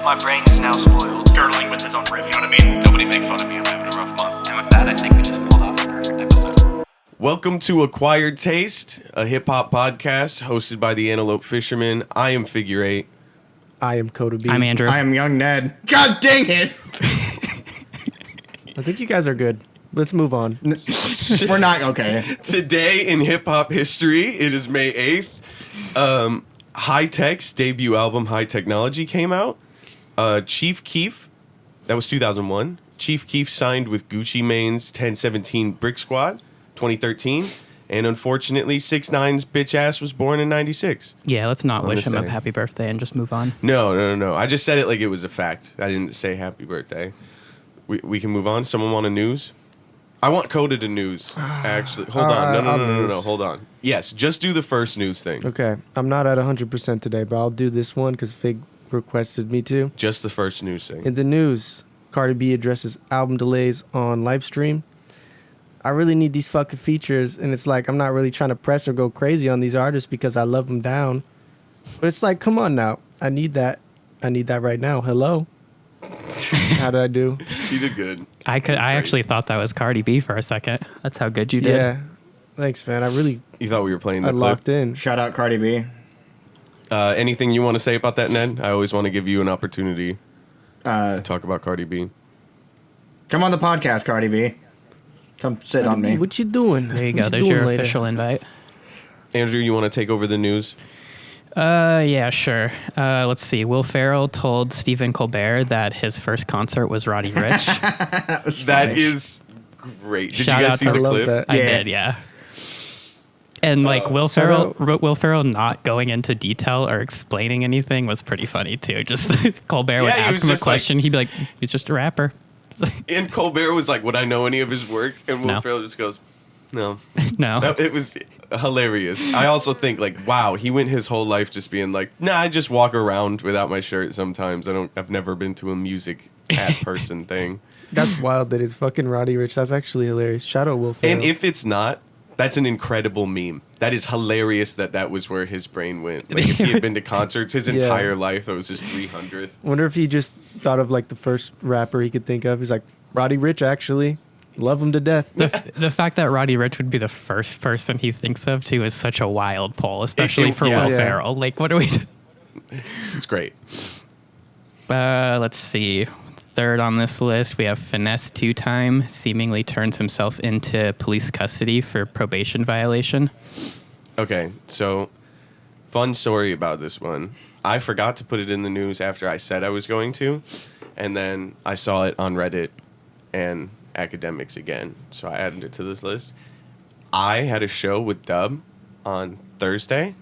My brain is now spoiled. Girdling with his own riff, you know what I mean? Nobody make fun of me, I'm having a rough month. And with that, I think we just pulled off a perfect episode. Welcome to Acquired Taste, a hip-hop podcast hosted by the Antelope Fisherman. I am Figure 8. I am Coda B. I'm Andrew. I am young Ned. God dang it! I think you guys are good. Let's move on. We're not okay. Today in hip-hop history, it is May 8th. High Tech's debut album, High Technology, came out. Chief Keef, that was 2001. Chief Keef signed with Gucci Mane's 1017 Brick Squad, 2013. And unfortunately, 6ix9ine's bitch ass was born in 96. Yeah, let's not wish him a say. happy birthday and just move on. No. I just said it like it was a fact. I didn't say happy birthday. We can move on. Someone want a news? I want Coda to news, actually. Hold on. No. Hold on. Yes, just do the first news thing. Okay, I'm not at 100% today, but I'll do this one because Fig requested me to. Just the first news thing. In the news, Cardi B addresses album delays on live stream. I really need these fucking features, and it's like I'm not really trying to press or go crazy on these artists because I love them down. But it's like, come on now. I need that. I need that right now. Hello. How did I do? You did good. I actually thought that was Cardi B for a second. That's how good you did. Yeah. Thanks, man. You thought we were playing I the locked clip? in. Shout out Cardi B. Anything you want to say about that, Ned? I always want to give you an opportunity to talk about Cardi B. Come on the podcast, Cardi B. Come sit on me. What you doing? There you What go. There's doing your later? official invite. Andrew, you want to take over the news? Yeah, sure. Let's see. Will Ferrell told Stephen Colbert that his first concert was Roddy Ricch. That is great. Did Shout you out guys see to- the I love clip? that. I Yeah. did, yeah. And like Will shout Ferrell not going into detail or explaining anything was pretty funny too. Just Colbert would Yeah, he ask was him a just like- question, he'd be like, "He's just a rapper." And Colbert was like, would I know any of his work? And Will No. Ferrell just goes, no. No. It was hilarious. I also think, like, wow, he went his whole life just being like, nah, I just walk around without my shirt sometimes. I've never been to a music hat person thing. That's wild that it's fucking Roddy Ricch. That's actually hilarious. Shout out Will Ferrell. And if it's not, that's an incredible meme. That is hilarious that was where his brain went. Like, if he had been to concerts his entire life, it was his 300th. Wonder if he just thought of like the first rapper he could think of. He's like, Roddy Ricch, actually. Love him to death. The fact that Roddy Ricch would be the first person he thinks of too is such a wild poll, especially for yeah. Will Yeah. Ferrell. Like, what do we do? It's great. Let's see. Third on this list, we have Finesse 2-time seemingly turns himself into police custody for probation violation. Okay, so fun story about this one. I forgot to put it in the news after I said I was going to, and then I saw it on Reddit and Academics again, so I added it to this list. I had a show with Dub on Thursday,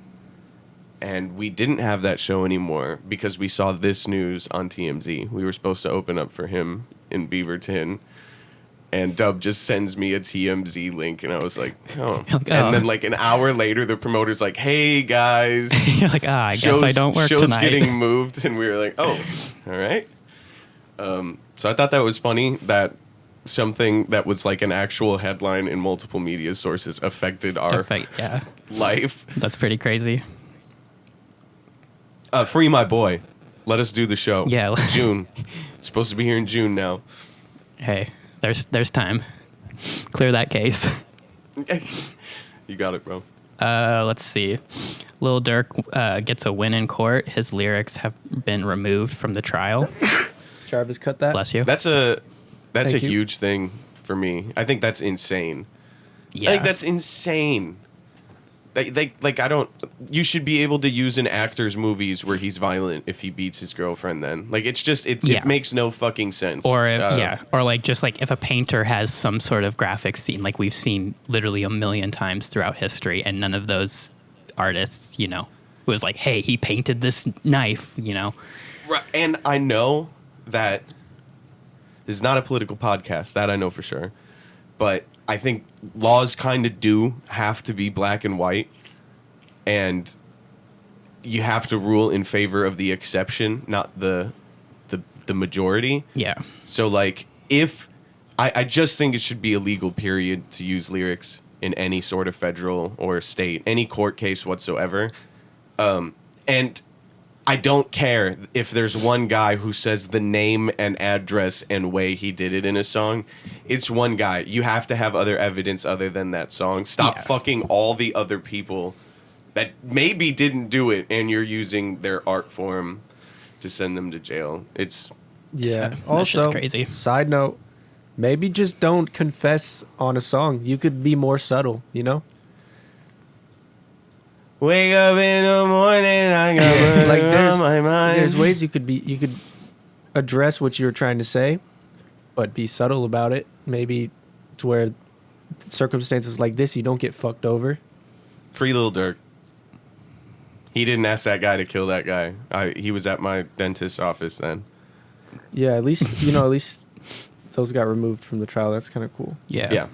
and we didn't have that show anymore because we saw this news on TMZ. We were supposed to open up for him in Beaverton, and Dub just sends me a TMZ link, and I was like, oh. Like, oh. And then like an hour later, the promoter's like, hey, guys. You're like, I guess I don't work show's tonight. getting moved, and we were like, oh, all right. So I thought that was funny that something that was like an actual headline in multiple media sources affected our Yeah, life. that's pretty crazy. Free my boy. Let us do the show. Yeah. June. It's supposed to be here in June now. Hey, there's time. Clear that case. You got it, bro. Let's see. Lil Durk gets a win in court. His lyrics have been removed from the trial. Travis, cut that. Bless you. That's a Thank you. huge thing for me. I think that's insane. Yeah. Like, that's insane. Like I don't. You should be able to use an actor's movies where he's violent if he beats his girlfriend. Then, like, it's just Yeah. it makes no fucking sense. Or or like just like if a painter has some sort of graphic scene, like we've seen literally a million times throughout history, and none of those artists, was like, hey, he painted this knife, Right, and I know that this is not a political podcast. That I know for sure, but I think laws kind of do have to be black and white, and you have to rule in favor of the exception, not the majority. Yeah. So, like, if I just think it should be illegal, period, to use lyrics in any sort of federal or state, any court case whatsoever. And I don't care if there's one guy who says the name and address and way he did it in a song. It's one guy. You have to have other evidence other than that song. Stop Yeah. fucking all the other people that maybe didn't do it, and you're using their art form to send them to jail. It's Yeah. that shit's Also, crazy. side note, maybe just don't confess on a song. You could be more subtle, you know? wake up in the morning, I got Like murder on my mind. there's ways you could address what you were trying to say, but be subtle about it. Maybe to where circumstances like this you don't get fucked over. Free Lil Durk. He didn't ask that guy to kill that guy. He was at my dentist's office then. Yeah, at least those got removed from the trial. That's kind of cool. Yeah.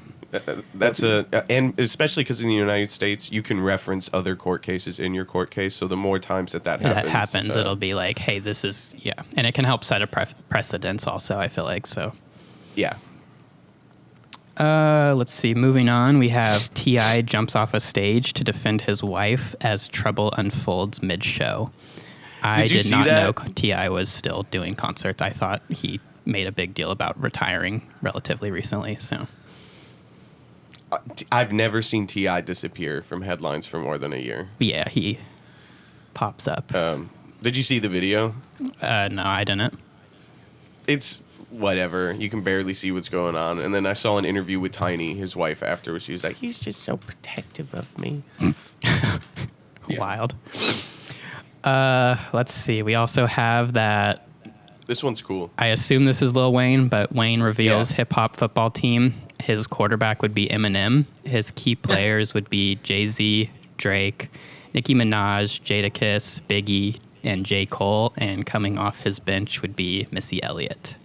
That's and especially because in the United States, you can reference other court cases in your court case. So the more times that happens, it'll be like, hey, this is, yeah. And it can help set a precedence also, I feel like, so. yeah. Let's see. Moving on, we have T.I. jumps off a stage to defend his wife as trouble unfolds mid-show. I Did you did see not know that? T.I. was still doing concerts. I thought he made a big deal about retiring relatively recently, so. I've never seen T.I. disappear from headlines for more than a year. Yeah, he pops up. Did you see the video? No, I didn't. It's whatever. You can barely see what's going on. And then I saw an interview with Tiny, his wife, afterwards. She was like, he's just so protective of me. Yeah. Wild. Let's see. We also have that. This one's cool. I assume this is Lil Wayne, but Wayne reveals Yeah. hip hop football team. His quarterback would be Eminem. His key players would be Jay-Z, Drake, Nicki Minaj, Jadakiss, Biggie, and J. Cole. And coming off his bench would be Missy Elliott.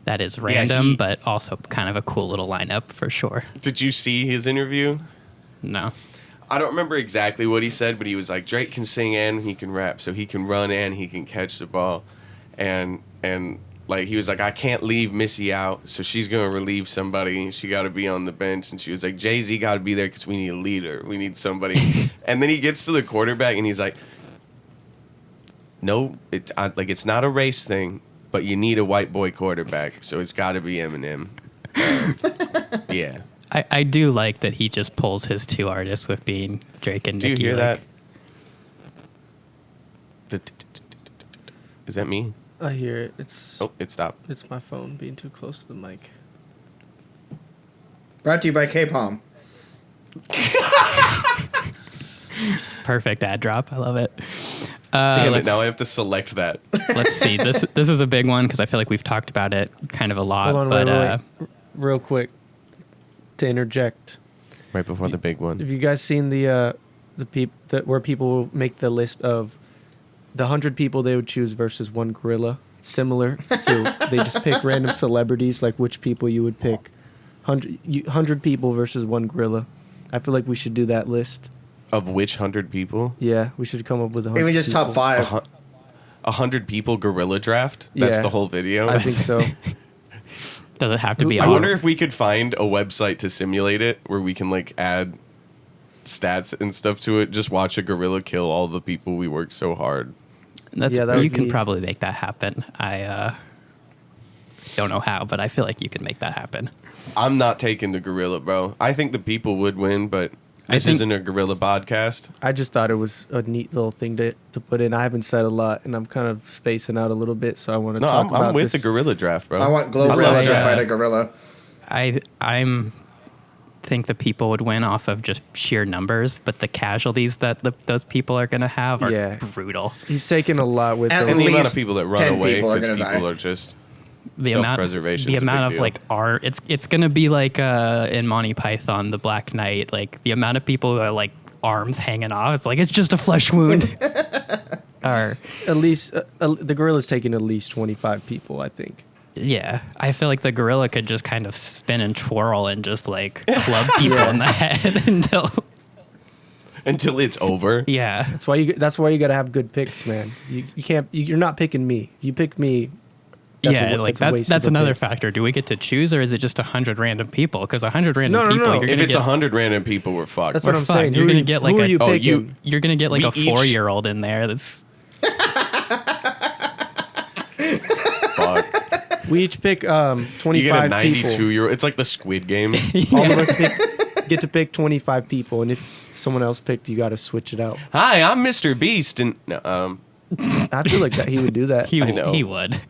That is random, but also kind of a cool little lineup for sure. Did you see his interview? No. I don't remember exactly what he said, but he was like, Drake can sing and he can rap, so he can run and he can catch the ball. And like he was like, I can't leave Missy out, so she's gonna relieve somebody. She got to be on the bench, and she was like, Jay-Z got to be there because we need a leader. We need somebody. And then he gets to the quarterback, and he's like, no, it's not a race thing, but you need a white boy quarterback, so it's got to be Eminem. Yeah. I do like that he just pulls his two artists with being Drake and Do you Nicki. hear like, that? Is that me? I hear it. It's Oh, it stopped. it's my phone being too close to the mic. Brought to you by K-Palm. Perfect ad drop. I love it. Damn it! let's- Now I have to select that. Let's see. This is a big one because I feel like we've talked about it kind of a lot. Hold on, but wait. Real quick to interject. Right before the big one. Have you guys seen the where people make the list of the 100 people they would choose versus one gorilla? Similar to they just pick random celebrities, like which people you would pick. 100 people versus one gorilla. I feel like we should do that list. Of which 100 people? Yeah, we should come up with 100. Even just top people. 5. 100 people gorilla draft? That's Yeah. the whole video? I think so. does it have to be I all? wonder if we could find a website to simulate it where we can like add stats and stuff to it. Just watch a gorilla kill all the people we worked so hard. That's Yeah, that you would can be- probably make that happen. I don't know how, but I feel like you could make that happen. I'm not taking the gorilla, bro. I think the people would win, but I this think- isn't a gorilla podcast. I just thought it was a neat little thing to put in. I haven't said a lot, and I'm kind of spacing out a little bit, so I want to No, talk about I'm with this. the gorilla draft, bro. I want This is Glorilla like to a- fight a gorilla. I'm think the people would win off of just sheer numbers, but the casualties that those people are going to have are Yeah. brutal. He's taking a lot with And the and the amount of least people that run 10 away people are because gonna people die. are just The amount, self-preservation the is a amount big of deal. like art. It's going to be like in Monty Python, the Black Knight. Like the amount of people who are like arms hanging off. It's like it's just a flesh wound. Or at least the gorilla's taking at least 25 people, I think. yeah, I feel like the gorilla could just kind of spin and twirl and just like club people Yeah. in the head until it's over. yeah. That's why you got to have good picks, man. You can't. You're not picking me. You pick me. yeah, a, like that's a waste that's of a another pick. factor. Do we get to choose, or is it just 100 random people? Because 100 random No, no, people, no. you're If gonna it's get 100 random people, we're fucked. That's what I'm fucked. saying. You're Who gonna are- get like who a are you oh, picking? you're gonna get like We a each- 4-year-old in there. That's Fuck. We each pick You get a 25 people. 92-year-old. It's like the Squid Games. All of us get to pick 25 people, and if someone else picked, you got to switch it out. Hi, I'm Mr. Beast, and I feel like that he would do that. he I know. he would.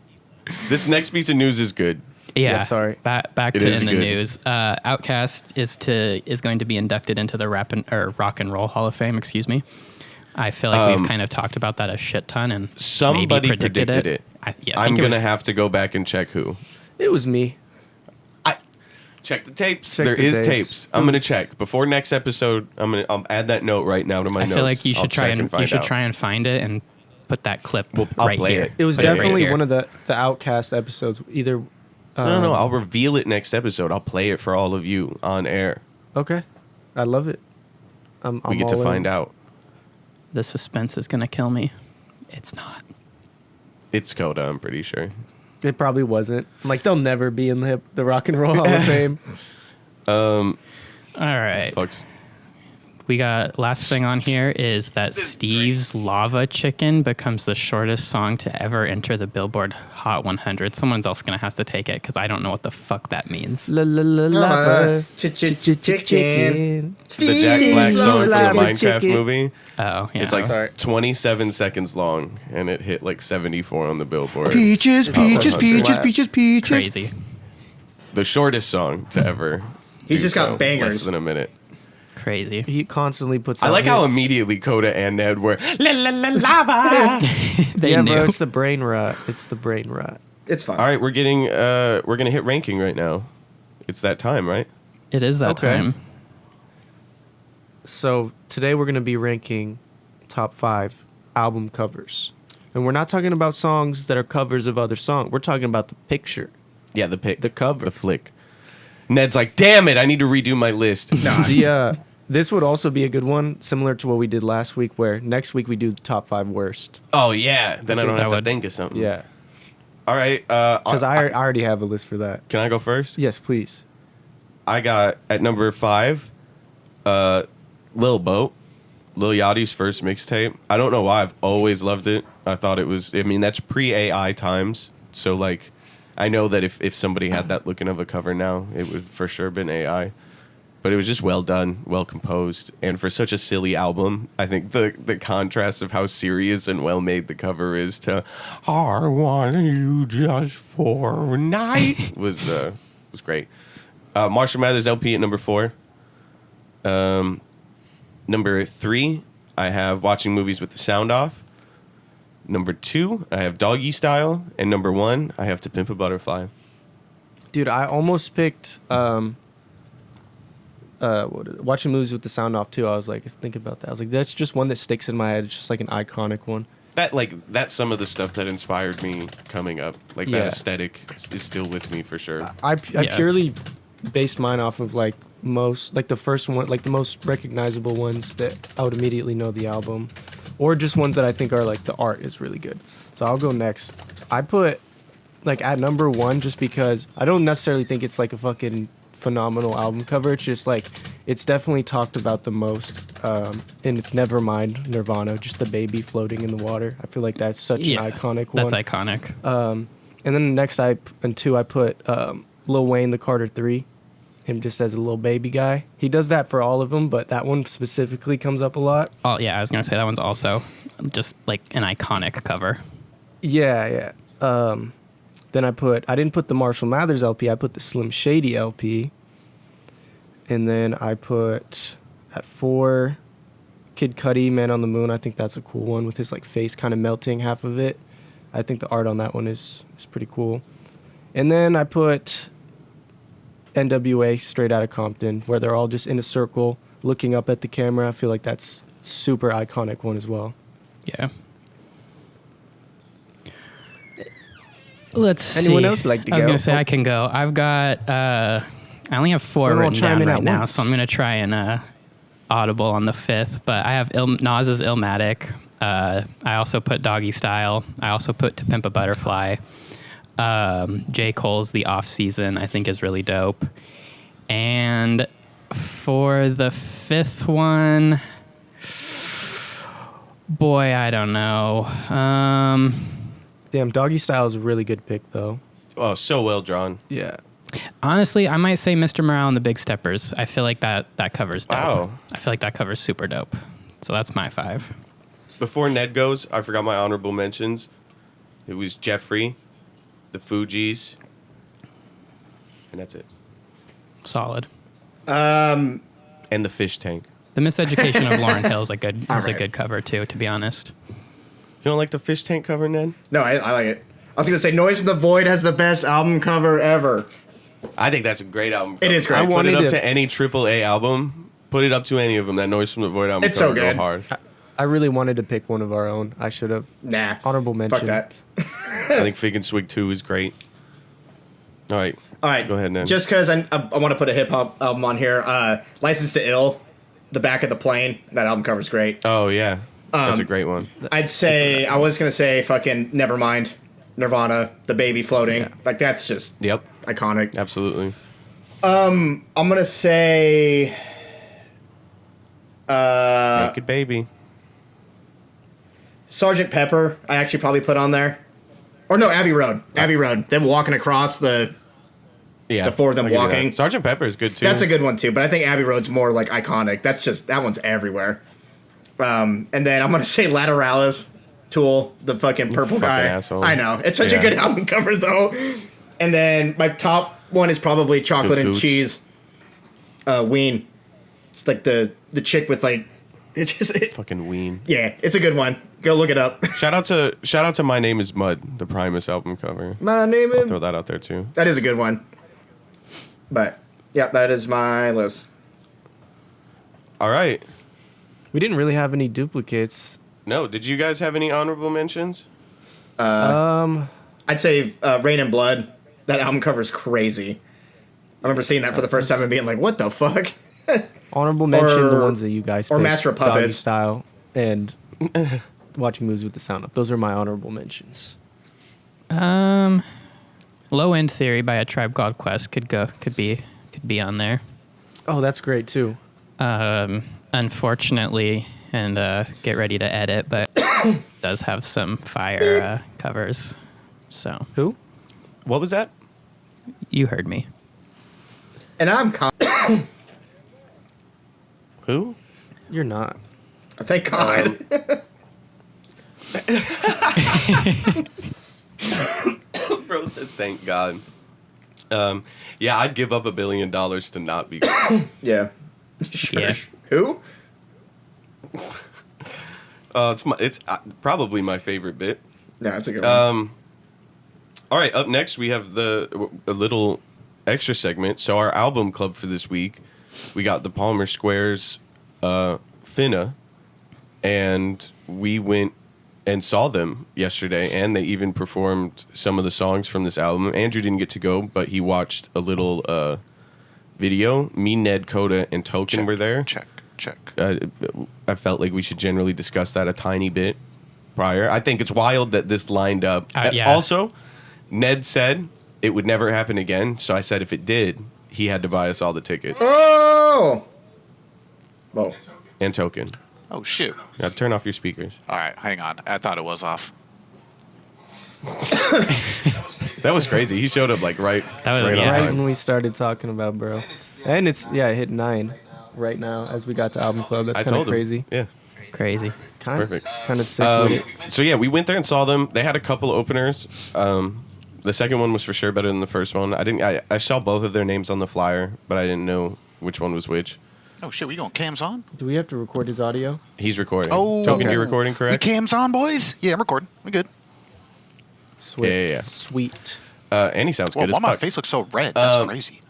this next piece of news is good. Yeah, sorry. Back It to is in the good. news. Outcast is going to be inducted into the Rock and Roll Hall of Fame. Excuse me. I feel like we've kind of talked about that a shit ton, and Somebody maybe predicted it. I I'm think it gonna was- have to go back and check who. It was me. Check the tapes. Check There the is tapes. tapes. I'm gonna check before next episode. I'll add that note right now to my I notes. feel like you I'll should try check and find out. find it and put that clip I'll right play here. it. It was Put right definitely here. one of the Outcast episodes. Either. No. I'll reveal it next episode. I'll play it for all of you on air. Okay. I love it. I'm We get to all find in. out. The suspense is gonna kill me. It's not. It's Coda. I'm pretty sure. It probably wasn't. Like, they'll never be in the Rock and Roll Hall of Fame. All right. Fucks. We got last thing on here is that Steve's Lava Chicken becomes the shortest song to ever enter the Billboard Hot 100. Someone else gonna have to take it because I don't know what the fuck that means. La la la lava. Chicken. The Jack Black song from the Lava Minecraft chicken. movie. Oh, yeah. It's like Sorry. 27 seconds long, and it hit like 74 on the Billboard. Peaches, Hot peaches, 100. peaches, peaches, peaches. crazy. The shortest song to ever. He's do just got so, bangers. Less than a minute. Crazy. He constantly puts I out like how hits. immediately Coda and Ned were la la la lava. They Yeah, knew. bro, it's the brain rot. It's the brain rot. It's fine. All right, we're gonna hit ranking right now. It's that time, right? It is that Okay. time. So today we're going to be ranking top 5 album covers. And we're not talking about songs that are covers of other songs. We're talking about the picture. Yeah, the pick, The cover. the flick. Ned's like, damn it, I need to redo my list. Nah. This would also be a good one, similar to what we did last week, where next week we do the top 5 worst. Oh yeah, then I don't that have to would- think of something. Yeah. All right. Because I already have a list for that. Can I go first? Yes, please. I got at number 5, Lil Boat, Lil Yachty's first mixtape. I don't know why. I've always loved it. I thought it was. I mean, that's pre-AI times. So like, I know that if somebody had that looking of a cover now, it would for sure been AI. But it was just well done, well composed, and for such a silly album, I think the contrast of how serious and well made the cover is to "I want you just for a night" was great. Marshall Mathers LP at number 4. Number 3, I have Watching Movies with the Sound Off. Number 2, I have Doggy Style, and number 1, I have To Pimp a Butterfly. Dude, I almost picked Watching Movies with the Sound Off too. I was like, think about that. I was like, that's just one that sticks in my head. It's just like an iconic one. That's some of the stuff that inspired me coming up. Like Yeah. that aesthetic is still with me for sure. I Yeah. purely based mine off of like the first one, like the most recognizable ones that I would immediately know the album, or just ones that I think are like the art is really good. So I'll go next. I put like at number 1 just because I don't necessarily think it's like a fucking phenomenal album cover. It's just like it's definitely talked about the most, and it's Nevermind Nirvana, just the baby floating in the water. I feel like that's such Yeah, an iconic one. That's iconic. And then next I put Lil Wayne, the Carter 3, him just as a little baby guy. He does that for all of them, but that one specifically comes up a lot. Oh yeah, I was gonna say that one's also just like an iconic cover. Yeah. Then I didn't put the Marshall Mathers LP, I put the Slim Shady LP. And then I put at 4 Kid Cudi, Man on the Moon. I think that's a cool one with his like face kind of melting half of it. I think the art on that one is pretty cool. And then I put NWA, Straight Outta Compton, where they're all just in a circle looking up at the camera. I feel like that's super iconic one as well. Yeah. Let's see. Anyone else like to I was go? gonna say Oh. I can go. I've got. I only have 4 Everyone written chime down in right at now, once. so I'm gonna try and audible on the 5th. But I have Nas's Illmatic. I also put Doggy Style. I also put To Pimp a Butterfly. J. Cole's The Off Season, I think, is really dope. And for the fifth one, boy, I don't know. Damn, Doggy Style is a really good pick, though. Oh, so well drawn. Yeah. Honestly, I might say Mr. Morale and the Big Steppers. I feel like that covers dope. Wow. I feel like that covers super dope. So that's my 5. Before Ned goes, I forgot my honorable mentions. It was Jeffrey, the Fugees, and that's it. Solid. And the Fish Tank. The Miseducation of Lauryn Hill is a good Alright. good cover too, to be honest. You don't like the Fish Tank cover, Ned? No, I like it. I was gonna say, Noise from the Void has the best album cover ever. I think that's a great album. It is great. I Put it wanted up to- to any AAA album. Put it up to any of them. That Noise from the Void album It's so cover go good. hard. I really wanted to pick one of our own. I should have. Nah. Honorable mention. Fuck that. I think Fig and Swig 2 is great. All right. All right. Go ahead, Ned. Just because I want to put a hip hop album on here. License to Ill, The Back of the Plane. That album cover's great. Oh, yeah. That's a great one. I'd say, I was going to say fucking Nevermind, Nirvana, The Baby Floating. Yeah. Like, that's just Yep. iconic. Absolutely. I'm going to say... Naked Baby. Sergeant Pepper, I actually probably put on there. Or no, Abbey Road. Abbey Road. Them walking across the... Yeah. The four of them I'll give you that. walking. Sergeant Pepper is good, too. That's a good one, too. But I think Abbey Road's more, like, iconic. That one's everywhere. And then I'm going to say Lateralis, Tool, the fucking purple fucking guy. asshole. I know. It's such a Yeah. good album cover, though. And then my top one is probably Chocolate and Goose. Cheese. Ween. It's like the chick with, like... Fucking Ween. Yeah, it's a good one. Go look it up. Shout out to My Name Is Mud, the Primus album cover. My name is... Throw that out there, too. That is a good one. But, yeah, that is my list. All right. We didn't really have any duplicates. No, did you guys have any honorable mentions? I'd say Rain and Blood. That album cover's crazy. I remember seeing that for the first time and being like, what the fuck? Honorable mention Or- the ones that you guys or picked, Master of Doggy Puppets. Style and watching movies with the sound up. Those are my honorable mentions. Low End Theory by A Tribe Called Quest could be on there. Oh, that's great too. Unfortunately, and get ready to edit, but does have some fire covers. So Who? What was that? you heard me. And I'm Who? You're not. thank God. Bro said, thank God. Yeah, I'd give up $1 billion to not be. Yeah. Sure. Yeah. Who? It's probably my favorite bit. No, it's a good one. All right, up next we have a little extra segment. So our album club for this week, we got the Palmer Squares Finna, and we went and saw them yesterday, and they even performed some of the songs from this album. Andrew didn't get to go, but he watched a little video. Me, Ned, Coda, and Token were there. Check. I felt like we should generally discuss that a tiny bit prior. I think it's wild that this lined up. Yeah. Also, Ned said it would never happen again, so I said if it did, he had to buy us all the tickets. Oh! Whoa. And Token. Oh, shoot. Now turn off your speakers. All right, hang on. I thought it was off. That was crazy. He showed up like right That was- on yeah. Right time. when we started talking about bro. And it hit 9 right now as we got to album club. That's I kind of told crazy. him. Yeah. Crazy. Kind of Perfect. sick with it. So yeah, we went there and saw them. They had a couple openers. The second one was for sure better than the first one. I saw both of their names on the flyer, but I didn't know which one was which. Oh, shit, we going cams on? Do we have to record his audio? He's recording. Oh, Token, okay. you're recording, We correct? cams on, boys? Yeah, I'm recording. We good. Sweet. Yeah. Sweet. And he sounds Well, good why as my fuck. face looks so red? That's crazy.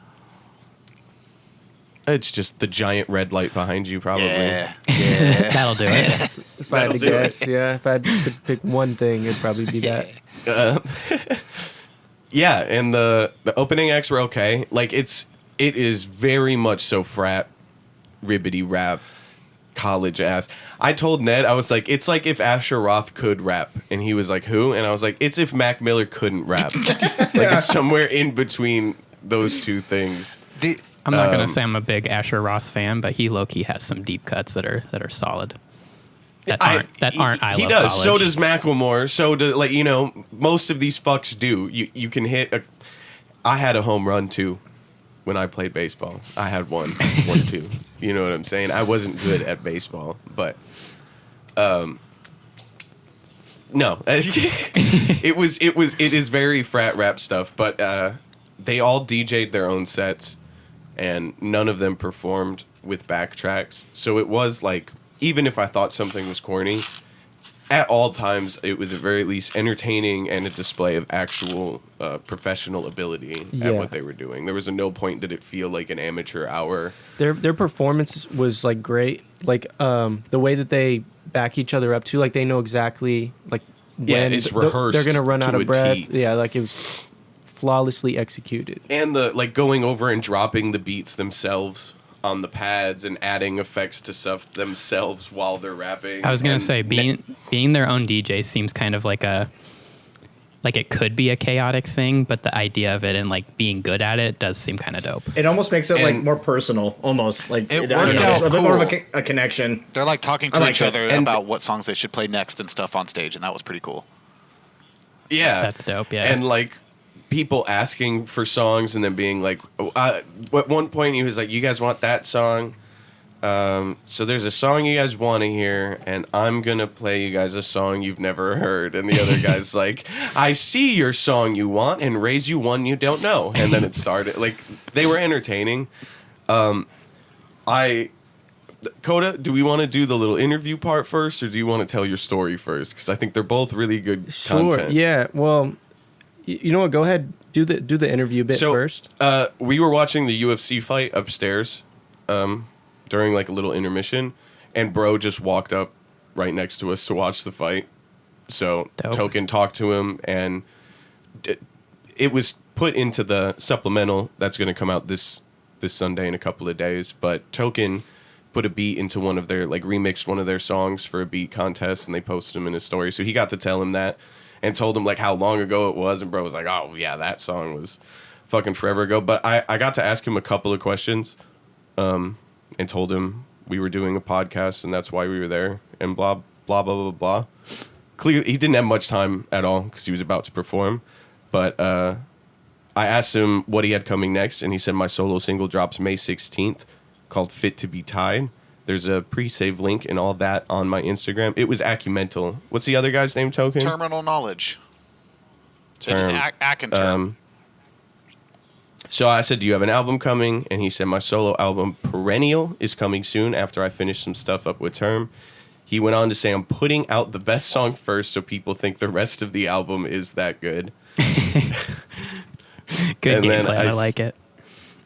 It's just the giant red light behind you, probably. Yeah. That'll do it. If I had That'll to do it. guess, yeah. If I had to pick one thing, it'd probably be that. Yeah, and the opening acts were okay. Like it is very much so frat ribbity rap college ass. I told Ned, I was like, it's like if Asher Roth could rap, and he was like, who? And I was like, it's if Mac Miller couldn't rap. Like it's somewhere in between those two things. I'm not gonna say I'm a big Asher Roth fan, but he low-key has some deep cuts that are solid. That aren't I he Love does. College. So does Macklemore. So do most of these fucks do. You can hit. I had a home run too when I played baseball. I had one too. You know what I'm saying? I wasn't good at baseball, but no, it is very frat rap stuff. But they all DJ'd their own sets, and none of them performed with backtracks. So it was like, even if I thought something was corny, at all times it was at very least entertaining and a display of actual professional ability at what they were doing. There was no point did it feel like an amateur hour. Their performance was like great. Like the way that they back each other up too. Like they know exactly like when it's rehearsed. They're gonna run to out of a breath. T. Yeah, like it was flawlessly executed. And the going over and dropping the beats themselves on the pads and adding effects to stuff themselves while they're rapping. I was gonna say being their own DJ seems kind of like it could be a chaotic thing, but the idea of it and like being good at it does seem kind of dope. It almost makes it like more personal, almost like It I don't worked know, out a bit more of cool. a connection. They're like talking I to like each that. other And about what songs they should play next and stuff on stage, and that was pretty cool. Yeah. That's dope, yeah. And like people asking for songs and then being like, at one point he was like, you guys want that song? So there's a song you guys want to hear, and I'm going to play you guys a song you've never heard. And the other guy's like, I see your song you want and raise you one you don't know. And then it started. Like, they were entertaining. Coda, do we want to do the little interview part first, or do you want to tell your story first? Because I think they're both really good content. Yeah. Well, you know what? Go ahead. Do the interview bit first. We were watching the UFC fight upstairs during like a little intermission, and bro just walked up right next to us to watch the fight. So Dope. Token talked to him, and it was put into the supplemental that's going to come out this Sunday in a couple of days. But Token put a beat into one of their, like, remixed one of their songs for a beat contest, and they posted him in his story. So he got to tell him that and told him like how long ago it was, and bro was like, oh yeah, that song was fucking forever ago. But I got to ask him a couple of questions and told him we were doing a podcast and that's why we were there, and blah blah blah blah blah. Clearly he didn't have much time at all because he was about to perform, but I asked him what he had coming next, and he said my solo single drops May 16th called Fit to Be Tied. There's a pre-save link and all that on my Instagram. It was Acumental. What's the other guy's name, Token? Terminal Knowledge. Term. Term. So I said, do you have an album coming? And he said, my solo album, Perennial, is coming soon after I finish some stuff up with Term. He went on to say, I'm putting out the best song first so people think the rest of the album is that good. Good And then gameplay. I like it.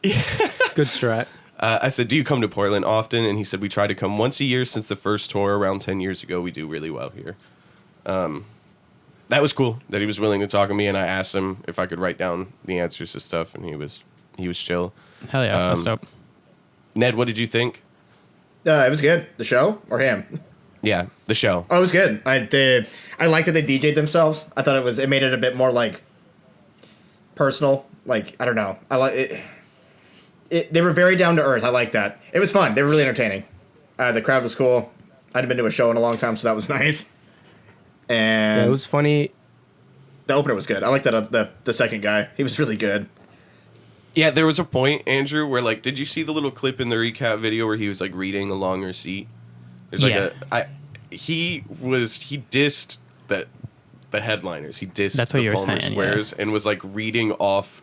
Good strat. I said, do you come to Portland often? And he said, we try to come once a year since the first tour around 10 years ago. We do really well here. That was cool that he was willing to talk to me, and I asked him if I could write down the answers to stuff, and he was chill. Hell yeah, that's dope. Ned, what did you think? It was good. The show or him? Yeah, the show. Oh, it was good. I liked that they DJ'd themselves. I thought it made it a bit more like personal. Like, I don't know. I like it. They were very down to earth. I like that. It was fun. They were really entertaining. The crowd was cool. I hadn't been to a show in a long time, so that was nice. And Yeah, it was funny. the opener was good. I like that the second guy. He was really good. Yeah, there was a point, Andrew, where, like, did you see the little clip in the recap video where he was, like, reading a longer receipt? There's, like, he dissed the headliners. He dissed That's what the you were Palmer saying, Squares and was, like, reading off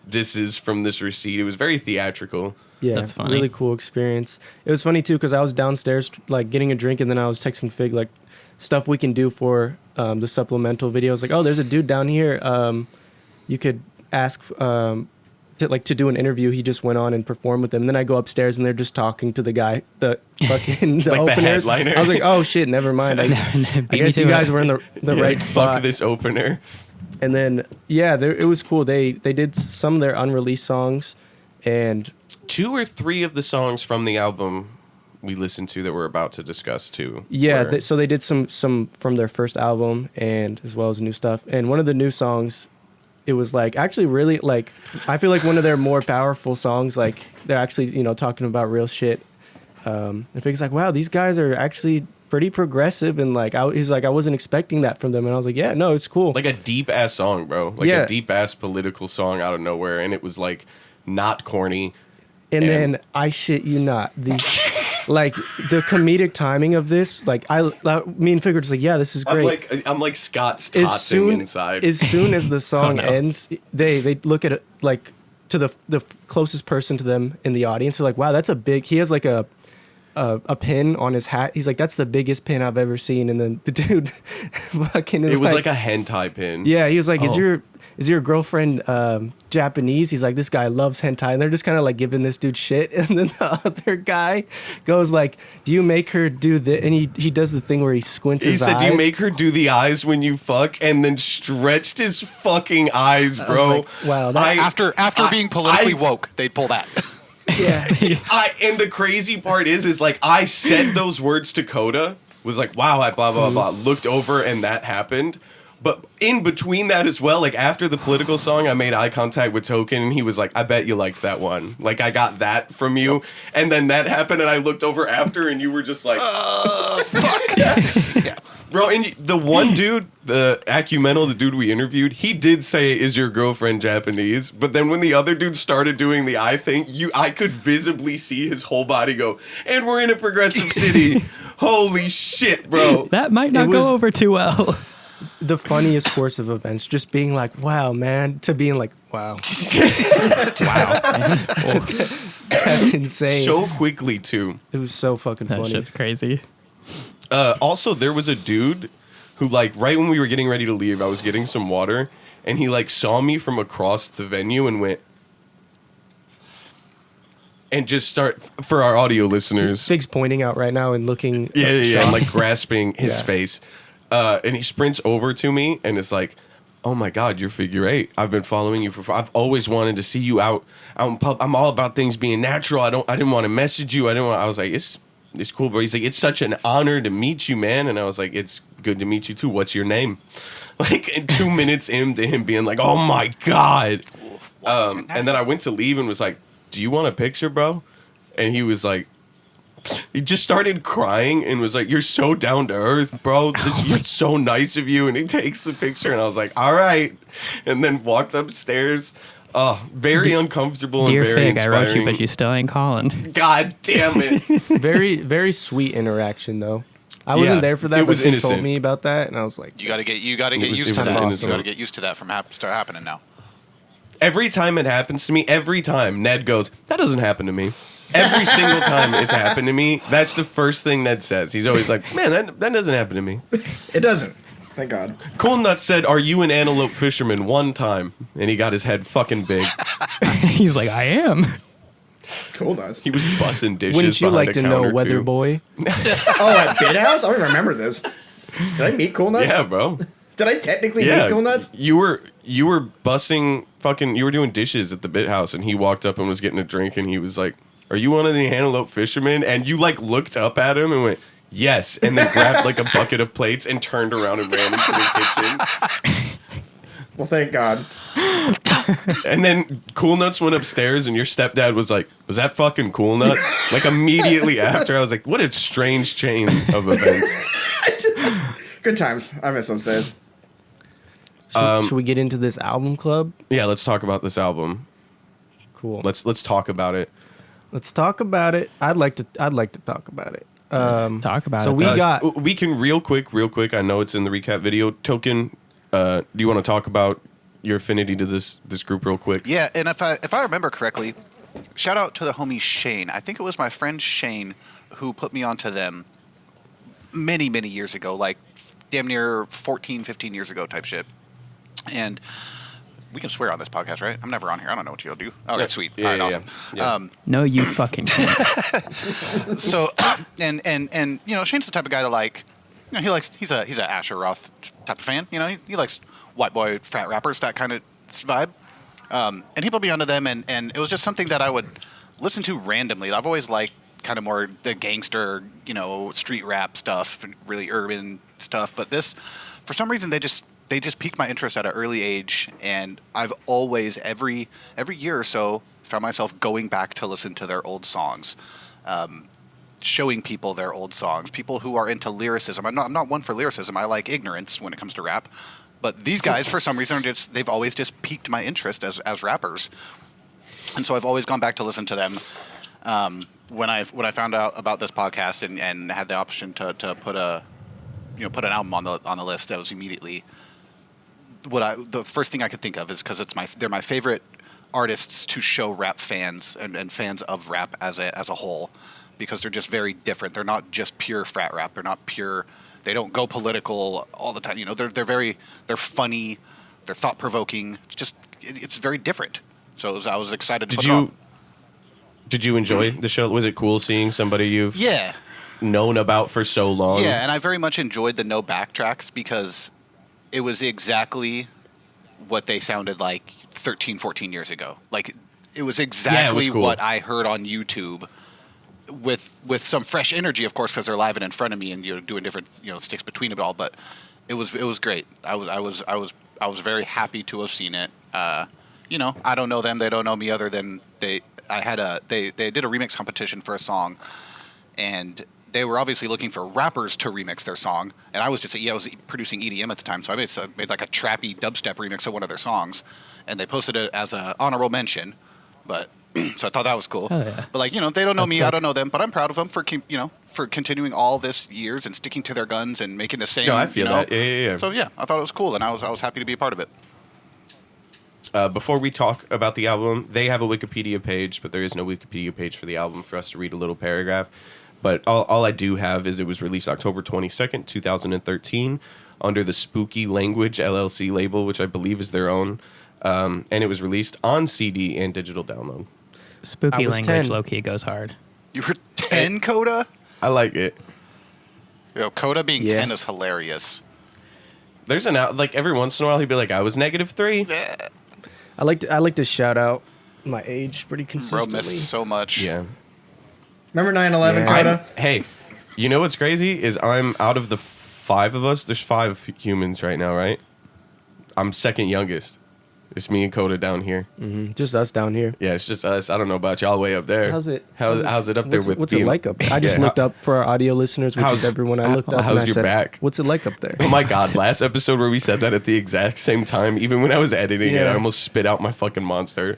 disses from this receipt. It was very theatrical. Yeah, That's funny. really cool experience. It was funny too because I was downstairs like getting a drink, and then I was texting Fig like stuff we can do for the supplemental videos. Like, oh, there's a dude down here. You could ask to do an interview. He just went on and performed with them. And then I go upstairs and they're just talking to the guy, the fucking the Like the openers. headliner. I was like, oh shit, never mind. I guess you guys were in the Yeah, right fuck spot. this opener. And then yeah, it was cool. They did some of their unreleased songs, and 2 or 3 of the songs from the album we listened to that we're about to discuss too. Yeah, where- so they did some from their first album and as well as new stuff. And one of the new songs, it was like actually really like I feel like one of their more powerful songs. Like they're actually talking about real shit. And Fig's like, wow, these guys are actually pretty progressive, and like he's like I wasn't expecting that from them, and I was like, yeah, no, it's cool. like a deep ass song, bro. Like Yeah. a deep ass political song out of nowhere, and it was like not corny. And And- then I shit you not, these like the comedic timing of this, like me and Fig were just like, yeah, this is great. I'm like Scott's as tossing inside. as soon as the song no. ends, they look at it like to the closest person to them in the audience. They're like, wow, that's a big. He has like a pin on his hat. He's like, that's the biggest pin I've ever seen. And then the dude, fucking, is it was like a hentai pin. yeah. He was like, Oh. Is your girlfriend Japanese? He's like, this guy loves hentai, and they're just kind of like giving this dude shit. And then the other guy goes like, do you make her do the? And he does the thing where he squints He his said, eyes. "Do you make her do the eyes when you fuck?" And then stretched his fucking eyes, bro. like, wow, that- After being politically woke, they'd pull that. Yeah. And the crazy part is like I said those words to Coda, was like, wow, I blah blah blah, looked over and that happened. But in between that as well, like after the political song, I made eye contact with Token, and he was like, I bet you liked that one. Like I got that from you. And then that happened, and I looked over after, and you were just like, Fuck. Yeah. bro. And the one dude, the Acumental, the dude we interviewed, he did say, "Is your girlfriend Japanese?" But then when the other dude started doing the eye thing, I could visibly see his whole body go. And we're in a progressive city. Holy shit, bro. That might not was- go over too well. The funniest course of events, just being like, wow, man, to being like, wow, that's insane. So quickly too. It was so fucking That funny. shit's crazy. Also, there was a dude who, like, right when we were getting ready to leave, I was getting some water, and he, like, saw me from across the venue and went, and just start, for our audio listeners. Fig's pointing out right now and looking. Yeah, and shocked. like grasping his Yeah. face. And he sprints over to me and is like, "Oh my God, you're figure eight. I've been following you I've always wanted to see you out in pub. I'm all about things being natural. I didn't want to message you. I was like, it's cool, bro." He's like, "It's such an honor to meet you, man." And I was like, "It's good to meet you too. What's your name?" Like, in 2 minutes into him being like, "Oh my God." And then I went to leave and was like, "Do you want a picture, bro?" And he was like, he just started crying and was like, "You're so down to earth, bro. You're so nice of you." And he takes the picture, and I was like, "All right." And then walked upstairs. Oh, very uncomfortable and Dear very Fig, I inspiring. wrote you, but you still ain't calling. God damn it. Very, very sweet interaction though. I wasn't Yeah, there for that, it but was Fig innocent. told me about that, and I was like, You gotta get was- used it to was that. innocent. You gotta get used to that from start happening now. Every time it happens to me, every time Ned goes, "That doesn't happen to me." Every single time it's happened to me, that's the first thing Ned says. He's always like, "Man, that doesn't happen to me." It doesn't. Thank God. Cool Nut said, "Are you an antelope fisherman?" one time, and he got his head fucking big. He's like, I am. Cool does. He was busting dishes. wouldn't you behind like a to know, counter, Weather too. Boy? Oh, at Bid House? I don't even remember this. Did I meet Cool Nuts? Yeah, bro. Did I technically Yeah, meet Cool Nuts? you were bussing fucking. You were doing dishes at the Bit House, and he walked up and was getting a drink, and he was like, "Are you one of the antelope fishermen?" And you like looked up at him and went, "Yes," and then grabbed like a bucket of plates and turned around and ran into the kitchen. Well, thank God. And then Cool Nuts went upstairs, and your stepdad was like, "Was that fucking Cool Nuts?" Like immediately after, I was like, "What a strange chain of events." Good times. I miss those days. Should we get into this album club? Yeah, let's talk about this album. Cool. Let's talk about it. Let's talk about it. I'd like to talk about it. Talk about So it. we though. got We can real quick. I know it's in the recap video. Token, do you want to talk about your affinity to this group real quick? Yeah, and if I remember correctly, shout out to the homie Shane. I think it was my friend Shane who put me onto them many, many years ago, like damn near 14, 15 years ago type shit. And we can swear on this podcast, right? I'm never on here. I don't know what you'll do. Oh, that's sweet. Yeah, All right, yeah, awesome. yeah. No, you fucking can't. So, and you know, Shane's the type of guy that like, you know, he's a Asher Roth type of fan. You know, he likes white boy frat rappers, that kind of vibe. And he put me onto them, and it was just something that I would listen to randomly. I've always liked kind of more the gangster, street rap stuff, and really urban stuff. But this, for some reason, they just piqued my interest at an early age, and I've always every year or so found myself going back to listen to their old songs, showing people their old songs. People who are into lyricism. I'm not one for lyricism. I like ignorance when it comes to rap. But these guys, for some reason, they've always just piqued my interest as rappers, and so I've always gone back to listen to them. When I found out about this podcast and had the option to put put an album on the list, that was immediately the first thing I could think of, is because they're my favorite artists to show rap fans and fans of rap as a whole, because they're just very different. They're not just pure frat rap. They're not pure. They don't go political all the time. They're funny. They're thought provoking. It's very different. So I was excited to put it on. Did you enjoy the show? Was it cool seeing somebody you've known about for so long? Yeah, and I very much enjoyed the no backtracks, because it was exactly what they sounded like 13, 14 years ago. Like, it was exactly cool. what I heard on YouTube, with some fresh energy, of course, because they're live and in front of me, and you're doing different sticks between it all. But it was great. I was very happy to have seen it. I don't know them. They don't know me, other than they did a remix competition for a song, and they were obviously looking for rappers to remix their song, and I was producing EDM at the time, so I made like a trappy dubstep remix of one of their songs, and they posted it as an honorable mention. But so I thought that was cool. Oh, yeah. But they don't know me, I don't know them, but I'm proud of them for continuing all this years and sticking to their guns and making the same. No, I feel that. Yeah. So yeah, I thought it was cool, and I was happy to be a part of it. Before we talk about the album, they have a Wikipedia page, but there is no Wikipedia page for the album for us to read a little paragraph. But all I do have is it was released October 22nd, 2013, under the Spooky Language LLC label, which I believe is their own. And it was released on CD and digital download. Spooky I was language 10. low-key goes hard. You were 10, Coda? I like it. Coda being Yeah. 10 is hilarious. There's every once in a while he'd be like, I was -3. I like to shout out my age pretty Bro consistently. missed so much. Yeah. Remember 9/11, Yeah. Coda? Hey, you know what's crazy is I'm out of the 5 of us. There's 5 humans right now, right? I'm second youngest. It's me and Coda down here. Just us down here. Yeah, it's just us. I don't know about y'all way up there. How's it up there with what's being- it like up there? I just Yeah, looked up for our audio listeners, which how's- is everyone. I looked up how's and I your said, back? "What's it like up there?" Oh my god, last episode where we said that at the exact same time, even when I was editing it, Yeah. I almost spit out my fucking monster.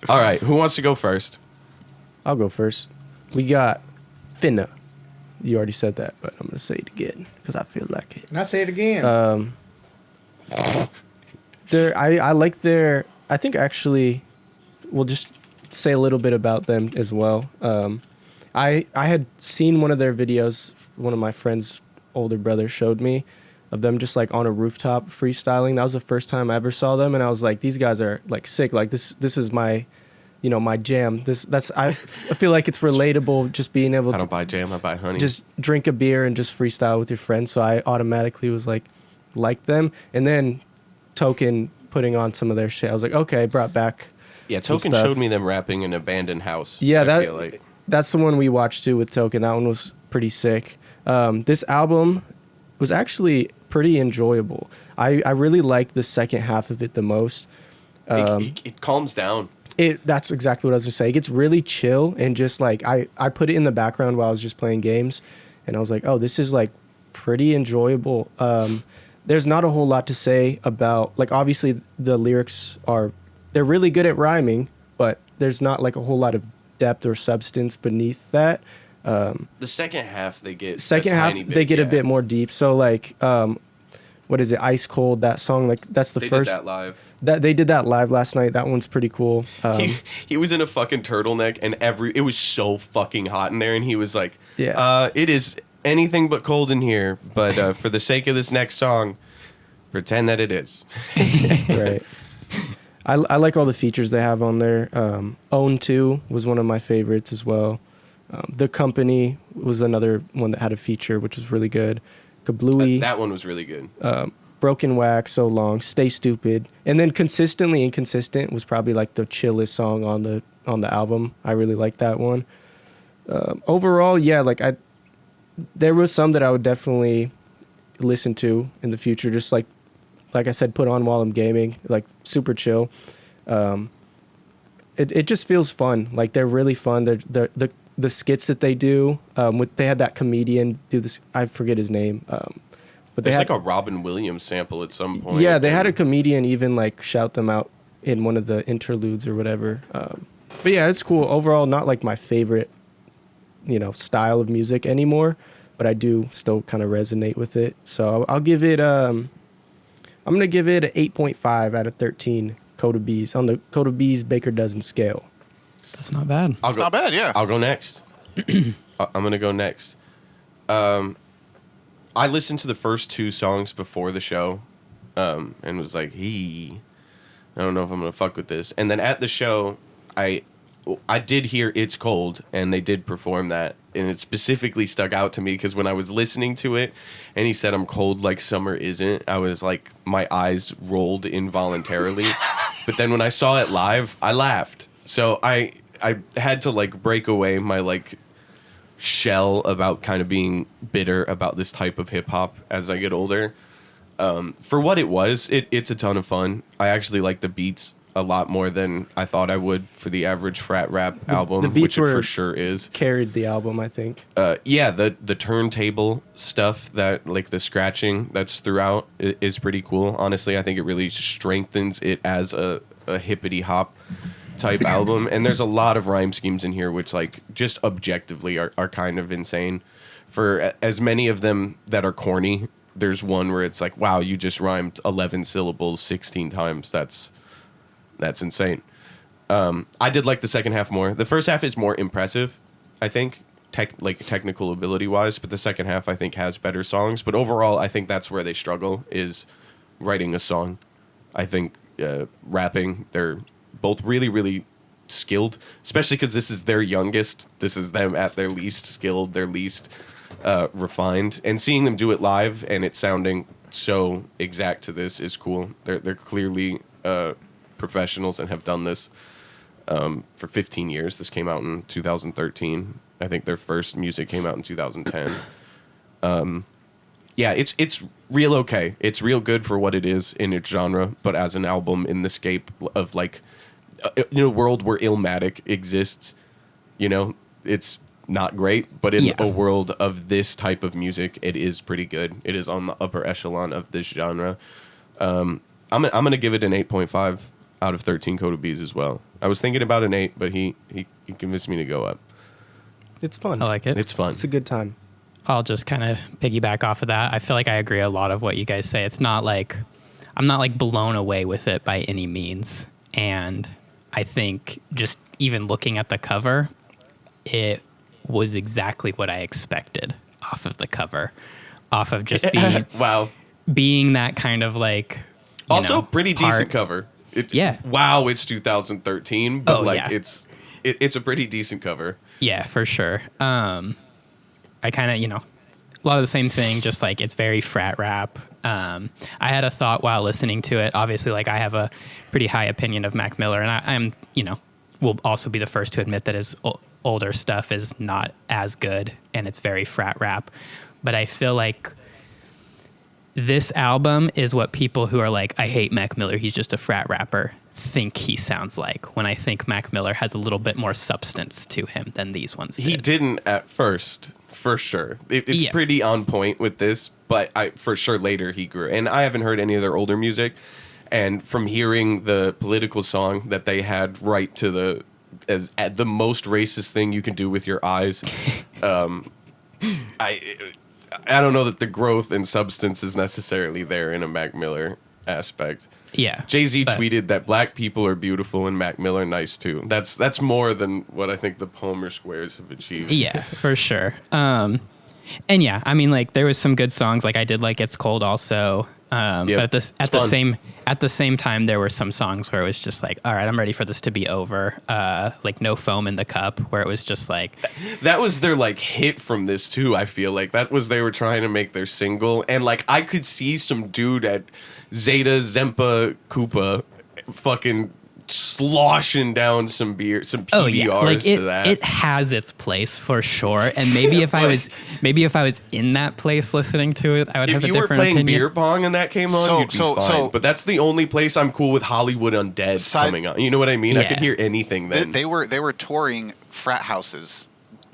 All right, who wants to go first? I'll go first. We got Finna. You already said that, but I'm gonna say it again because I feel like it. And I say it again. I like their. I think actually, we'll just say a little bit about them as well. I had seen one of their videos. One of my friends' older brother showed me of them just like on a rooftop freestyling. That was the first time I ever saw them, and I was like, these guys are like sick. Like this is my, my jam. I feel like it's relatable just being able I to don't buy jam, I buy honey. just drink a beer and just freestyle with your friends. So I automatically was like them. And then Token putting on some of their shit. I was like, okay, brought back. yeah, some Token stuff. showed me them rapping in an abandoned house. Yeah, I feel like. that's the one we watched too with Token. That one was pretty sick. This album was actually pretty enjoyable. I really like the second half of it the most. It calms down. That's exactly what I was gonna say. It gets really chill and just like I put it in the background while I was just playing games, and I was like, oh, this is like pretty enjoyable. There's not a whole lot to say about, like, obviously the lyrics they're really good at rhyming, but there's not like a whole lot of depth or substance beneath that. The second half they get Second a half tiny bit, they get a yeah. bit more deep. So like what is it, Ice Cold, that song, like that's the They first did that live. that they did that live last night. That one's pretty cool. He was in a fucking turtleneck and it was so fucking hot in there, and he was like, Yeah. it is anything but cold in here, but for the sake of this next song, pretend that it is." Right. I like all the features they have on there. Own 2 was one of my favorites as well. The Company was another one that had a feature, which was really good. Kablooey, That one was really good. Broken Wax, So Long, Stay Stupid, and then Consistently Inconsistent was probably like the chillest song on the album. I really like that one. Overall, yeah, like there was some that I would definitely listen to in the future. Just like I said, put on while I'm gaming, like super chill. It just feels fun. Like they're really fun. The skits that they do. They had that comedian do this. I forget his name. But they There's had like a Robin Williams sample at some point. yeah, they had a comedian even like shout them out in one of the interludes or whatever. But yeah, it's cool. Overall, not like my favorite, style of music anymore, but I do still kind of resonate with it. So I'll give it. I'm gonna give it an 8.5 out of 13 Coda Bees on the Coda Bees Baker Dozen scale. That's not bad. I'll go, not bad, yeah. I'll go next. I'm gonna go next. I listened to the first 2 songs before the show, and was like, I don't know if I'm gonna fuck with this. And then at the show, I did hear "It's Cold," and they did perform that, and it specifically stuck out to me because when I was listening to it, and he said, "I'm cold like summer isn't," I was like, my eyes rolled involuntarily. But then when I saw it live, I laughed. So I had to like break away my like shell about kind of being bitter about this type of hip hop as I get older. For what it was, it's a ton of fun. I actually like the beats a lot more than I thought I would for the average frat rap album, the beats which it were for sure is. Carried the album, I think. Yeah, the turntable stuff, that like the scratching that's throughout is pretty cool. Honestly, I think it really strengthens it as a hippity hop type album. And there's a lot of rhyme schemes in here which like just objectively are kind of insane. For as many of them that are corny, there's one where it's like, wow, you just rhymed 11 syllables 16 times. That's insane. I did like the second half more. The first half is more impressive, I think, technical ability wise, but the second half I think has better songs. But overall, I think that's where they struggle, is writing a song. I think rapping, they're both really, really skilled, especially because this is their youngest. This is them at their least skilled, their least refined. And seeing them do it live and it sounding so exact to this is cool. They're clearly professionals and have done this for 15 years. This came out in 2013. I think their first music came out in 2010. Yeah, it's real okay. It's real good for what it is in its genre, but as an album in the scape of like in a world where Illmatic exists, it's not great, but in a world of this type of music, it is pretty good. It is on the upper echelon of this genre. I'm gonna give it an 8.5 out of 13 Coda Bees as well. I was thinking about an 8, but he convinced me to go up. It's fun. I like it. It's fun. It's a good time. I'll just kind of piggyback off of that. I feel like I agree a lot of what you guys say. It's not like I'm not like blown away with it by any means. And I think just even looking at the cover, it was exactly what I expected off of the cover, off of just being wow, being that kind of like also pretty decent heart. cover. Yeah. Wow, it's 2013, but it's a pretty decent cover. Yeah, for sure. I kind of, a lot of the same thing, just like it's very frat rap. I had a thought while listening to it. Obviously, like I have a pretty high opinion of Mac Miller, and I'm, will also be the first to admit that his older stuff is not as good, and it's very frat rap. But I feel like this album is what people who are like, I hate Mac Miller, he's just a frat rapper, think he sounds like, when I think Mac Miller has a little bit more substance to him than these ones did. He didn't at first, for sure. It's pretty on point with this, but for sure later he grew. And I haven't heard any of their older music, and from hearing the political song that they had right to the most racist thing you can do with your eyes, I don't know that the growth and substance is necessarily there in a Mac Miller aspect. Yeah. Jay-Z tweeted that black people are beautiful and Mac Miller nice too. That's more than what I think the Palmer Squares have achieved. Yeah, for sure. And yeah, I mean, like there was some good songs. Like I did like "It's Cold" also. But at the same time, there were some songs where it was just like, all right, I'm ready for this to be over. Like "No Foam in the Cup," where it was just like that was their like hit from this too. I feel like that was they were trying to make their single, and like I could see some dude at Zeta Zempa Koopa fucking sloshing down some beer, some PBRs Oh yeah, like to that. it has its place for sure. And maybe if I was in that place listening to it, I would have if a you were different playing opinion. beer pong and that came on, you'd be fine. But that's the only place I'm cool with Hollywood Undead coming on. You know what I mean? I could Yeah. hear anything then. They were touring frat houses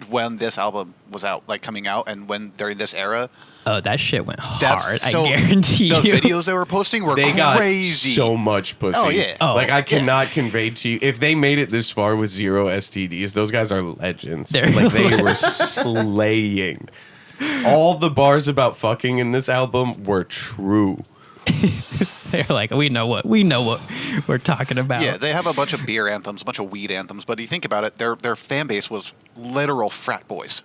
when this album was out, like coming out, and when during this era. Oh, that shit went hard. That's so, I guarantee the you. videos they were posting were They crazy. got so much pussy. Oh, yeah. Oh, like I cannot convey to you. If they made it this far with 0 STDs, those guys are legends. They're Like they were slaying. All the bars about fucking in this album were true. They're like, we know what we're talking about. Yeah, they have a bunch of beer anthems, a bunch of weed anthems, but you think about it, their fan base was literal frat boys.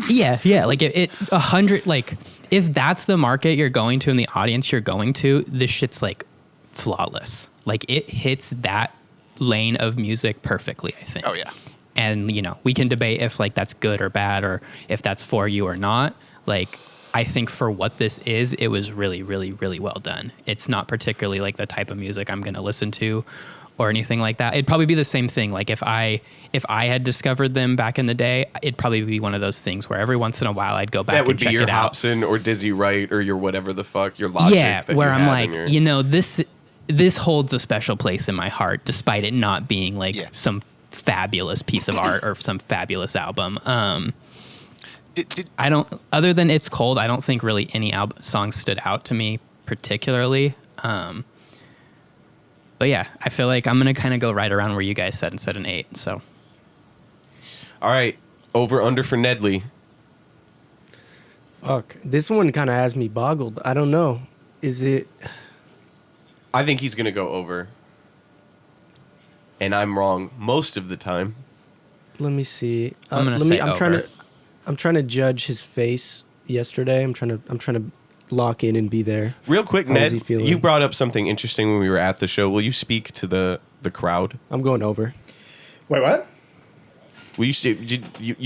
Yeah. Like it 100. Like if that's the market you're going to and the audience you're going to, this shit's like flawless. Like it hits that lane of music perfectly, I think. Oh yeah. And we can debate if like that's good or bad or if that's for you or not. Like I think for what this is, it was really, really, really well done. It's not particularly like the type of music I'm going to listen to or anything like that. It'd probably be the same thing. Like if I had discovered them back in the day, it'd probably be one of those things where every once in a while I'd go back That would and be check your it out. Hobson or Dizzy Wright or your whatever the fuck, your Logic. Yeah, that where you I'm had like, in your... this holds a special place in my heart, despite it not being like Yeah. some fabulous piece of art or some fabulous album. I don't, other than It's Cold, I don't think really any songs stood out to me particularly. But yeah, I feel like I'm going to kind of go right around where you guys said and said an 8. So, All right, over under for Nedley. Fuck. This one kind of has me boggled. I don't know. Is it? I think he's gonna go over, and I'm wrong most of the time. Let me see. I'm gonna say I'm over. I'm trying to judge his face yesterday. I'm trying to lock in and be there. Real quick, How Ned, is he feeling? you brought up something interesting when we were at the show. Will you speak to the crowd? I'm going over. Wait, what? Will you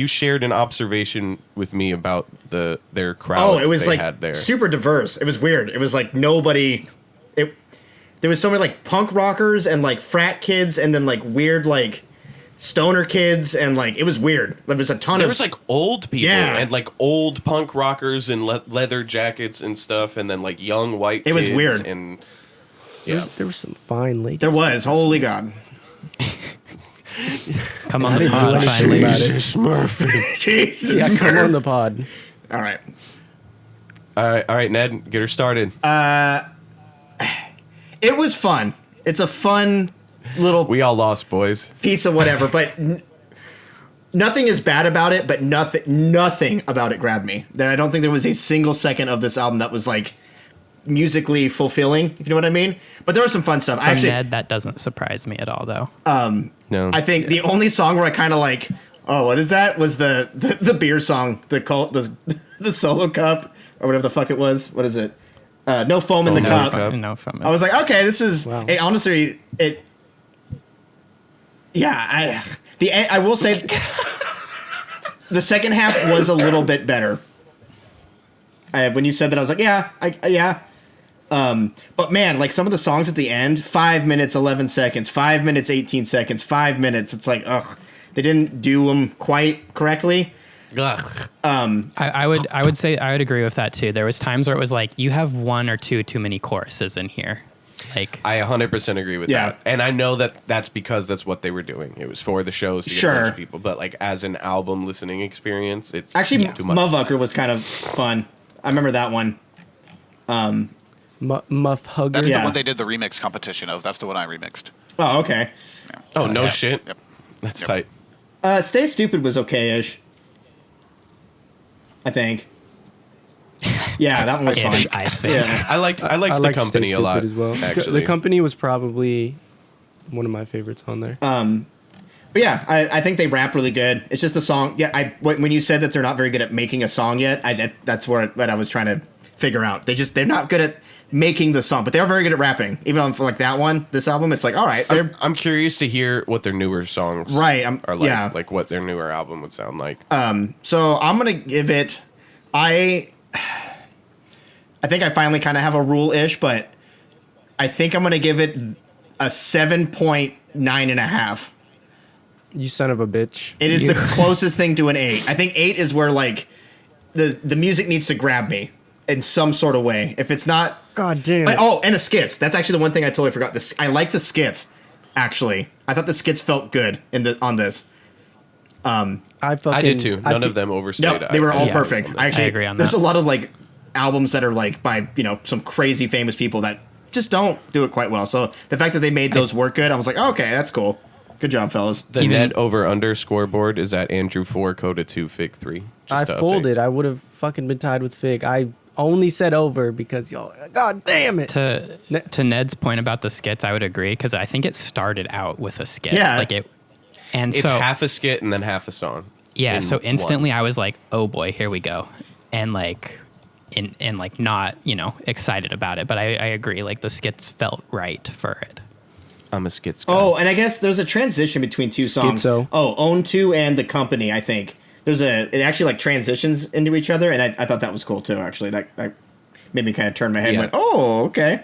shared an observation with me about their crowd? Oh, it was they like had there. super diverse. It was weird. It was like nobody. There was so many like punk rockers and like frat kids and then like weird like stoner kids and like it was weird. There was a ton There of was like old people Yeah. and like old punk rockers in leather jackets and stuff, and then like young white. It was kids weird. And There was some fine ladies. there was holy god. come on the didn't pod do finally. anything about it. Jesus. Yeah, come on the pod. All right. all right, Ned, get her started. It was fun. It's a fun little We all lost, boys. piece of whatever, but nothing is bad about it, but nothing about it grabbed me. I don't think there was a single second of this album that was like musically fulfilling, if you know what I mean. But there was some fun stuff. From Ned, that doesn't surprise me at all, though. No, I think the only song where I kind of like, oh, what is that? Was the beer song, the solo cup or whatever the fuck it was. What is it? No foam in the No cup. Cup. No, from it. I was like, okay, this is Wow. honestly it. Yeah, I will say the second half was a little bit better. When you said that, I was like, yeah. But man, like some of the songs at the end, 5 minutes 11 seconds, 5 minutes 18 seconds, 5 minutes. It's like, ugh, they didn't do them quite correctly. Ugh. I would say I would agree with that too. There was times where it was like you have one or two too many choruses in here. Like I 100% agree with Yeah. that. And I know that that's because that's what they were doing. It was for the shows to get a bunch Sure. of people. But like as an album listening experience, it's Actually, too much. Motherfucker was kind of fun. I remember that one. Muff Hugger. That's Yeah. the one they did the remix competition of. That's the one I remixed. Oh, okay. Oh, no Yeah. shit. Yep. That's Yep. tight. Stay Stupid was okay-ish. I think. Yeah, that one was fun. ish, I think. Yeah. I liked I the liked company Stay a lot Stupid as well. actually. The company was probably one of my favorites on there. But yeah, I think they rap really good. It's just a song. Yeah, when you said that they're not very good at making a song yet, that's what I was trying to figure out. They're not good at making the song, but they're very good at rapping. Even on like that one, this album, it's like, all right, they're I'm curious to hear what their newer songs right. are like. Yeah. Like what their newer album would sound like. So I'm gonna give it. I think I finally kind of have a rule-ish, but I think I'm gonna give it a 7.9.5. You son of a bitch. It is the closest thing to an 8. I think 8 is where like the music needs to grab me in some sort of way. If it's not, God damn it. oh, and the skits. That's actually the one thing I totally forgot. I like the skits. Actually, I thought the skits felt good on this. I did too. None of them overstayed. No, they were all Yeah, perfect. I Actually, agree on there's that. a lot of like albums that are like by some crazy famous people that just don't do it quite well. So the fact that they made those work good, I was like, oh, okay, that's cool. Good job, fellas. The net over under scoreboard is at Andrew 4, Coda 2, Fig 3. I to update. folded. I would have fucking been tied with Fig. I only said over because y'all. God damn it. To Ned's point about the skits, I would agree because I think it started out with a skit. Yeah. Like it, and It's so half a skit and then half a song. yeah. in So instantly, one. I was like, oh boy, here we go, and like, and like not excited about it, but I agree. Like the skits felt right for it. I'm a skits guy. Oh, and I guess there's a transition between two songs. Schizo. Oh, Own 2 and The Company, I think. It actually like transitions into each other, and I thought that was cool too, actually. That made me kind of turn my head Yeah. and went, oh, okay.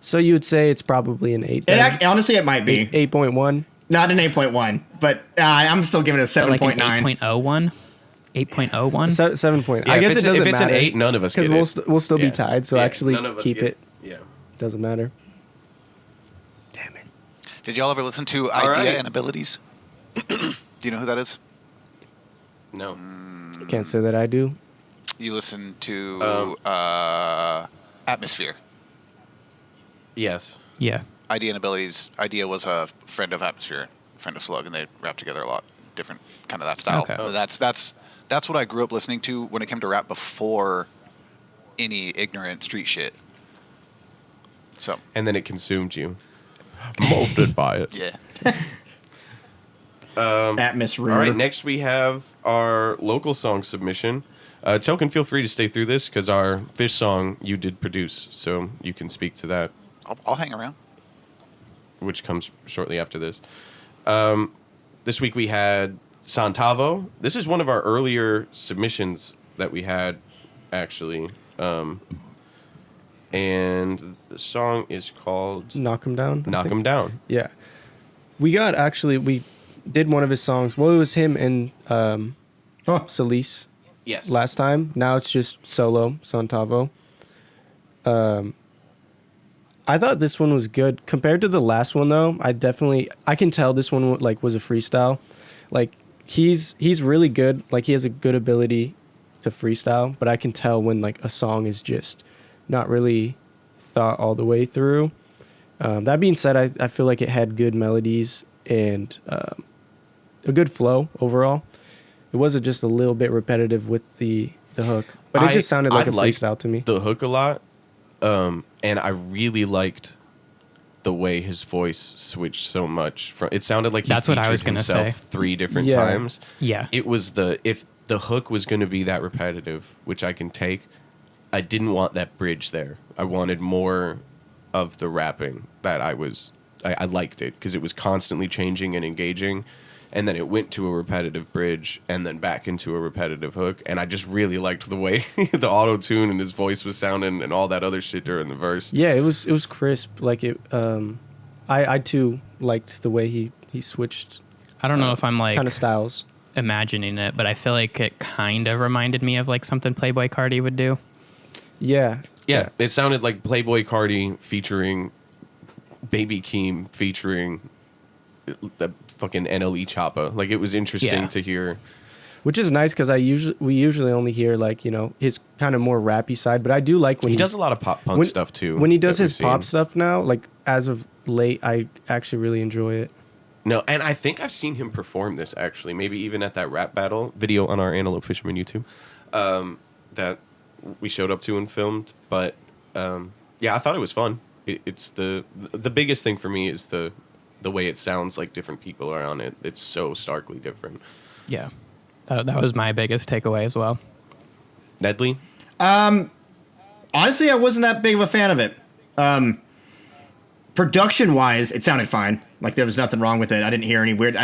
So you would say it's probably an 8. Honestly, it might be. 8.1. Not an 8.1, but I'm still giving it a So like 7.9. an 8.01, 8.01. 7 point. Yeah, I if guess it's- it doesn't if it's an matter. 8, none of us because get we'll, it. we'll still Yeah. be tied. So Yeah, actually none of us keep get it. Yeah. Doesn't matter. Damn it. Did y'all ever listen to All Idea right. and Abilities? Do you know who that is? No. Can't say that I do. You listen to Atmosphere. Yes. Yeah. Idea and Abilities. Idea was a friend of Atmosphere, friend of Slug, and they rap together a lot. Different kind of that style. Okay. But that's what I grew up listening to when it came to rap before any ignorant street shit. So And then it consumed you. Molded by it. yeah. Atmosphere. All right, next we have our local song submission. Token, feel free to stay through this because our fish song you did produce, so you can speak to that, I'll hang around. which comes shortly after this. This week we had Santavo. This is one of our earlier submissions that we had, actually. And the song is called Knock him down. I Knock think. 'Em Down. Yeah. We did one of his songs. Well, it was him and Solis Yes. last time. Now it's just solo, Santavo. I thought this one was good compared to the last one though. I can tell this one was a freestyle. Like he's really good. Like he has a good ability to freestyle, but I can tell when like a song is just not really thought all the way through. That being said, I feel like it had good melodies and a good flow overall. It wasn't just a little bit repetitive with the hook, but it just sounded like a liked freestyle to me. The hook a lot, and I really liked the way his voice switched so much. It sounded like he That's what I was featured gonna himself say. 3 different Yeah. times. Yeah. It was if the hook was going to be that repetitive, which I can take, I didn't want that bridge there. I wanted more of the rapping that I liked it because it was constantly changing and engaging. And then it went to a repetitive bridge and then back into a repetitive hook. And I just really liked the way the auto-tune and his voice was sounding and all that other shit during the verse. Yeah, it was crisp. Like it, I too liked the way he switched I don't know if I'm like kind of styles. imagining it, but I feel like it kind of reminded me of like something Playboy Cardi would do. Yeah, Yeah, it sounded like Playboy Cardi featuring Baby Keem featuring the fucking NLE Choppa. Like, it was interesting Yeah. to hear. which is nice because we usually only hear like his kind of more rappy side, but I do like when He he's- does a lot of pop punk stuff, too. When he does that his we've pop seen. stuff now, like as of late, I actually really enjoy it. No, and I think I've seen him perform this, actually. Maybe even at that rap battle video on our Antelope Fisherman YouTube that we showed up to and filmed. But, yeah, I thought it was fun. It's the biggest thing for me is the way it sounds like different people are on it. It's so starkly different. Yeah. That was my biggest takeaway as well. Nedley? Honestly, I wasn't that big of a fan of it. Production-wise, it sounded fine. Like, there was nothing wrong with it. I didn't hear any weird...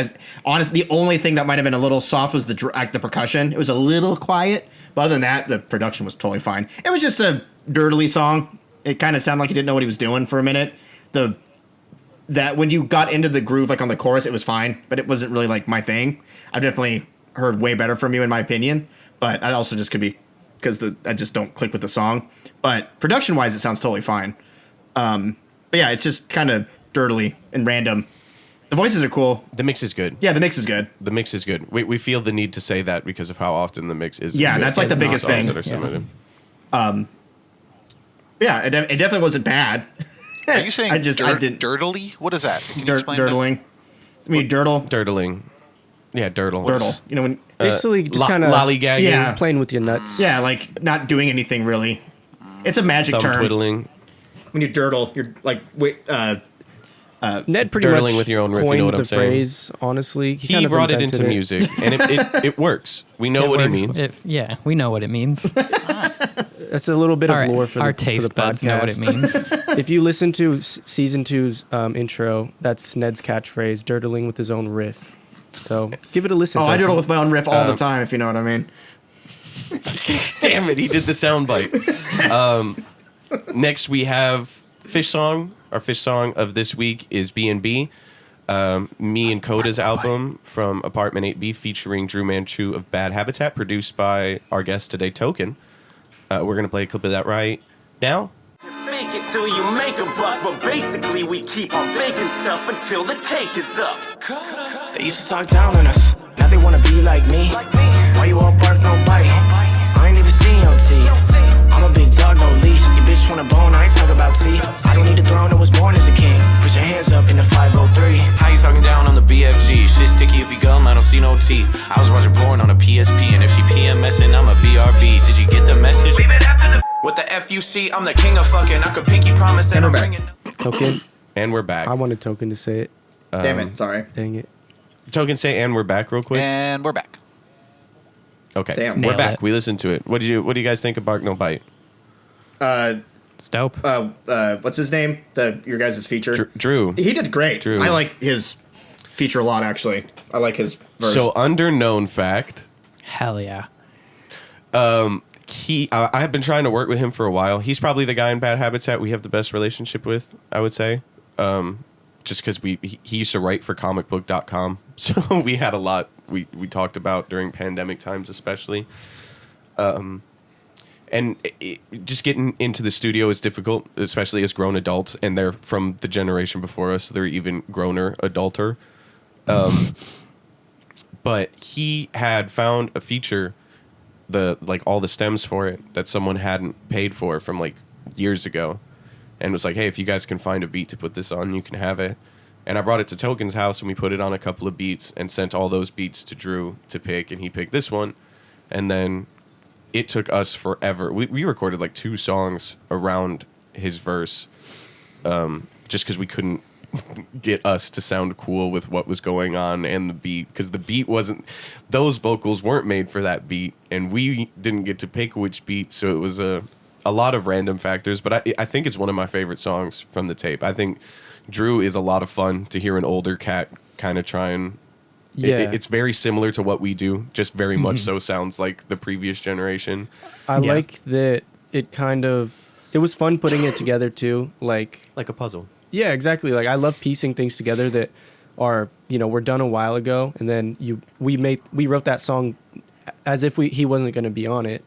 Honestly, the only thing that might have been a little soft was the percussion. It was a little quiet. But other than that, the production was totally fine. It was just a dirtily song. It kind of sounded like he didn't know what he was doing for a minute. The that when you got into the groove, like on the chorus, it was fine, but it wasn't really like my thing. I've definitely heard way better from you, in my opinion, but I also just could be because I just don't click with the song. But production wise, it sounds totally fine. But yeah, it's just kind of dirtily and random. The voices are cool. The mix is good. Yeah, the mix is good. The mix is good. We feel the need to say that because of how often the mix is. Yeah, good. that's like the It's biggest songs thing. that are submitted. Yeah, it definitely wasn't bad. Are you saying I didn't dirtily? What is that? Can you explain dirtling. I mean, dirtle. Dirtling. Yeah, dirtle. Dirtle. You know when? Basically, just kind of lollygagging. Yeah. playing with your nuts. Yeah, like not doing anything really. It's a magic Thumb term. twiddling. When you dirtle, you're like Ned pretty Dirtling much with your own riff, coined you know what the I'm saying? phrase. Honestly, He kind of brought it invented into music, and it works. We know what he means. Yeah, we know what it means. That's a little bit our of lore for our the, taste for the buds podcast. know what it means. If you listen to season 2's intro, that's Ned's catchphrase, dirtling with his own riff. So give it a listen. oh, to I it. dirtle with my own riff all the time, if you know what I mean. Damn it, he did the soundbite. Next, we have Fish Song. Our Fish Song of this week is B&B. Me and Coda's album from Apartment 8B featuring Drew Manchu of Bad Habitat, produced by our guest today, Token. We're going to play a clip of that right now. You fake it till you make a buck, but basically we keep on baking stuff until the cake is up. They used to talk down on us, now they wanna be like me. Why you all bark, no bite? I ain't even seen your teeth. I'm a big dog, no leash. Your bitch wanna bone, I ain't talk about tea. I don't need a throne, I was born as a king. Put your hands up in the 503. How you talking down on the BFG? Shit sticky if you gum, I don't see no teeth. I was Roger Bourne on a PSP, and if she PMSing, I'm a BRB. Did you get the message? With the FUC, I'm the king of fucking. I could pinky promise that And I'm we're back. bringing. Token. And we're back. I wanted Token to say it. Damn it, sorry. Dang it. Token, say and we're back real quick. And we're back. Okay, Damn. we're Nailed back. it. We listened to it. What do you guys think of Bark No Bite? It's dope. What's his name? Your guys' feature. Drew. He did great. Drew. I like his feature a lot, actually. I like his verse. So, underknown fact. Hell yeah. I have been trying to work with him for a while. He's probably the guy in Bad Habitat we have the best relationship with, I would say. Just because he used to write for comicbook.com. So we had a lot we talked about during pandemic times, especially. And just getting into the studio is difficult, especially as grown adults. And they're from the generation before us. So they're even growner, adulter. But he had found a feature, all the stems for it, that someone hadn't paid for from like years ago, and was like, hey, if you guys can find a beat to put this on, you can have it. And I brought it to Token's house, and we put it on a couple of beats and sent all those beats to Drew to pick, and he picked this one. And then it took us forever. We recorded like 2 songs around his verse, just because we couldn't get us to sound cool with what was going on and the beat, because the beat wasn't, those vocals weren't made for that beat, and we didn't get to pick which beat, so it was a lot of random factors. But I think it's one of my favorite songs from the tape. I think Drew is a lot of fun to hear an older cat kind of try and it's very similar to what we do, just very much so sounds like the previous generation. I like that it was fun putting it together too. Like Like a puzzle. Yeah, exactly. Like I love piecing things together that are, were done a while ago, and then we wrote that song as if he wasn't going to be on it,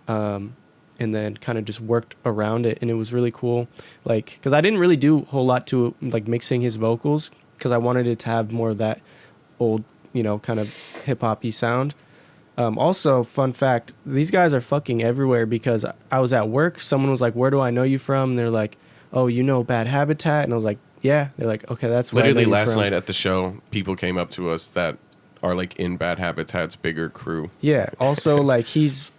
and then kind of just worked around it, and it was really cool. Like, because I didn't really do a whole lot to like mixing his vocals, because I wanted it to have more of that old, kind of hip hoppy sound. Also, fun fact: these guys are fucking everywhere, because I was at work. Someone was like, "Where do I know you from?" And they're like, "Oh, you know Bad Habitat?" And I was like, "Yeah." They're like, "Okay, that's where I know Literally you last from." night at the show, people came up to us that are like in Bad Habitat's bigger crew. Yeah. Also, like it's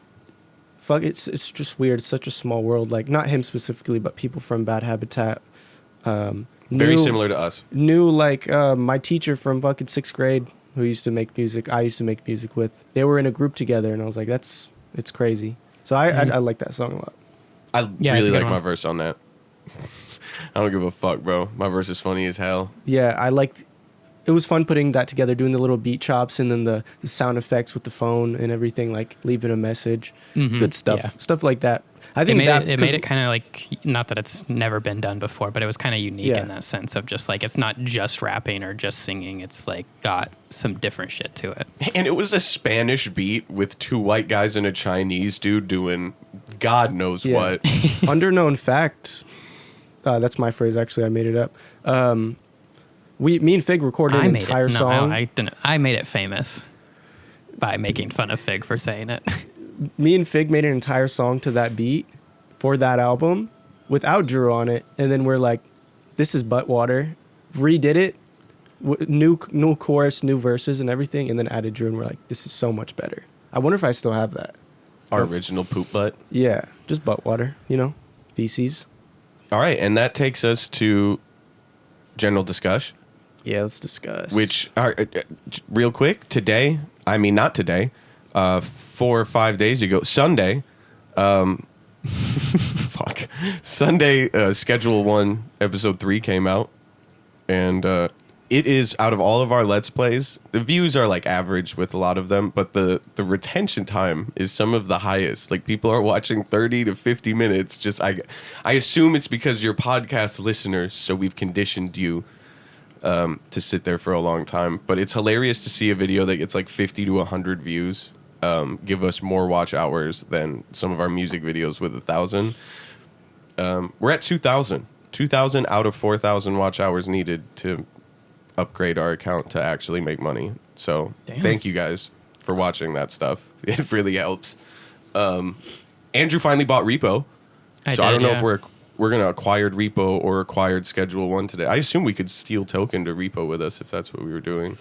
just weird. It's such a small world. Like not him specifically, but people from Bad Habitat. Very similar to us. Knew like my teacher from fucking 6th grade who used to make music. I used to make music with. They were in a group together, and I was like, it's crazy. So I like that song a lot. I Yeah, it's really a good like one. my verse on that. I don't give a fuck, bro. My verse is funny as hell. Yeah, I liked it was fun putting that together, doing the little beat chops and then the sound effects with the phone and everything, like leaving a message. Good stuff. yeah. Stuff like that. I It think made that it made it kind of like, not that it's never been done before, but it was kind of unique Yeah. in that sense of just like, it's not just rapping or just singing. It's like got some different shit to it. And it was a Spanish beat with 2 white guys and a Chinese dude doing God knows Yeah. what. Underknown fact. That's my phrase. Actually, I made it up. Me and Fig recorded I an made entire it. No, song. I didn't. I made it famous by making fun of Fig for saying it. Me and Fig made an entire song to that beat for that album without Drew on it, and then we're like, "This is butt water." Redid it, new chorus, new verses, and everything, and then added Drew, and we're like, "This is so much better." I wonder if I still have that. Our original poop butt. Yeah, just butt water, feces. All right, and that takes us to general discussion, Yeah, let's discuss. which, real quick, today, I mean, not today, 4 or 5 days ago, Sunday, fuck, Sunday, Schedule 1, Episode 3 came out, and it is, out of all of our Let's Plays, the views are, like, average with a lot of them, but the retention time is some of the highest. Like, people are watching 30 to 50 minutes, I assume it's because you're podcast listeners, so we've conditioned you to sit there for a long time. But it's hilarious to see a video that gets, like, 50 to 100 views give us more watch hours than some of our music videos with 1,000. We're at 2,000. 2,000 out of 4,000 watch hours needed to upgrade our account to actually make money. So thank you guys for watching that stuff. It really helps. Andrew finally bought Repo. I don't know if we're gonna acquired Repo or acquired Schedule 1 today. I assume we could steal token to Repo with us if that's what we were doing.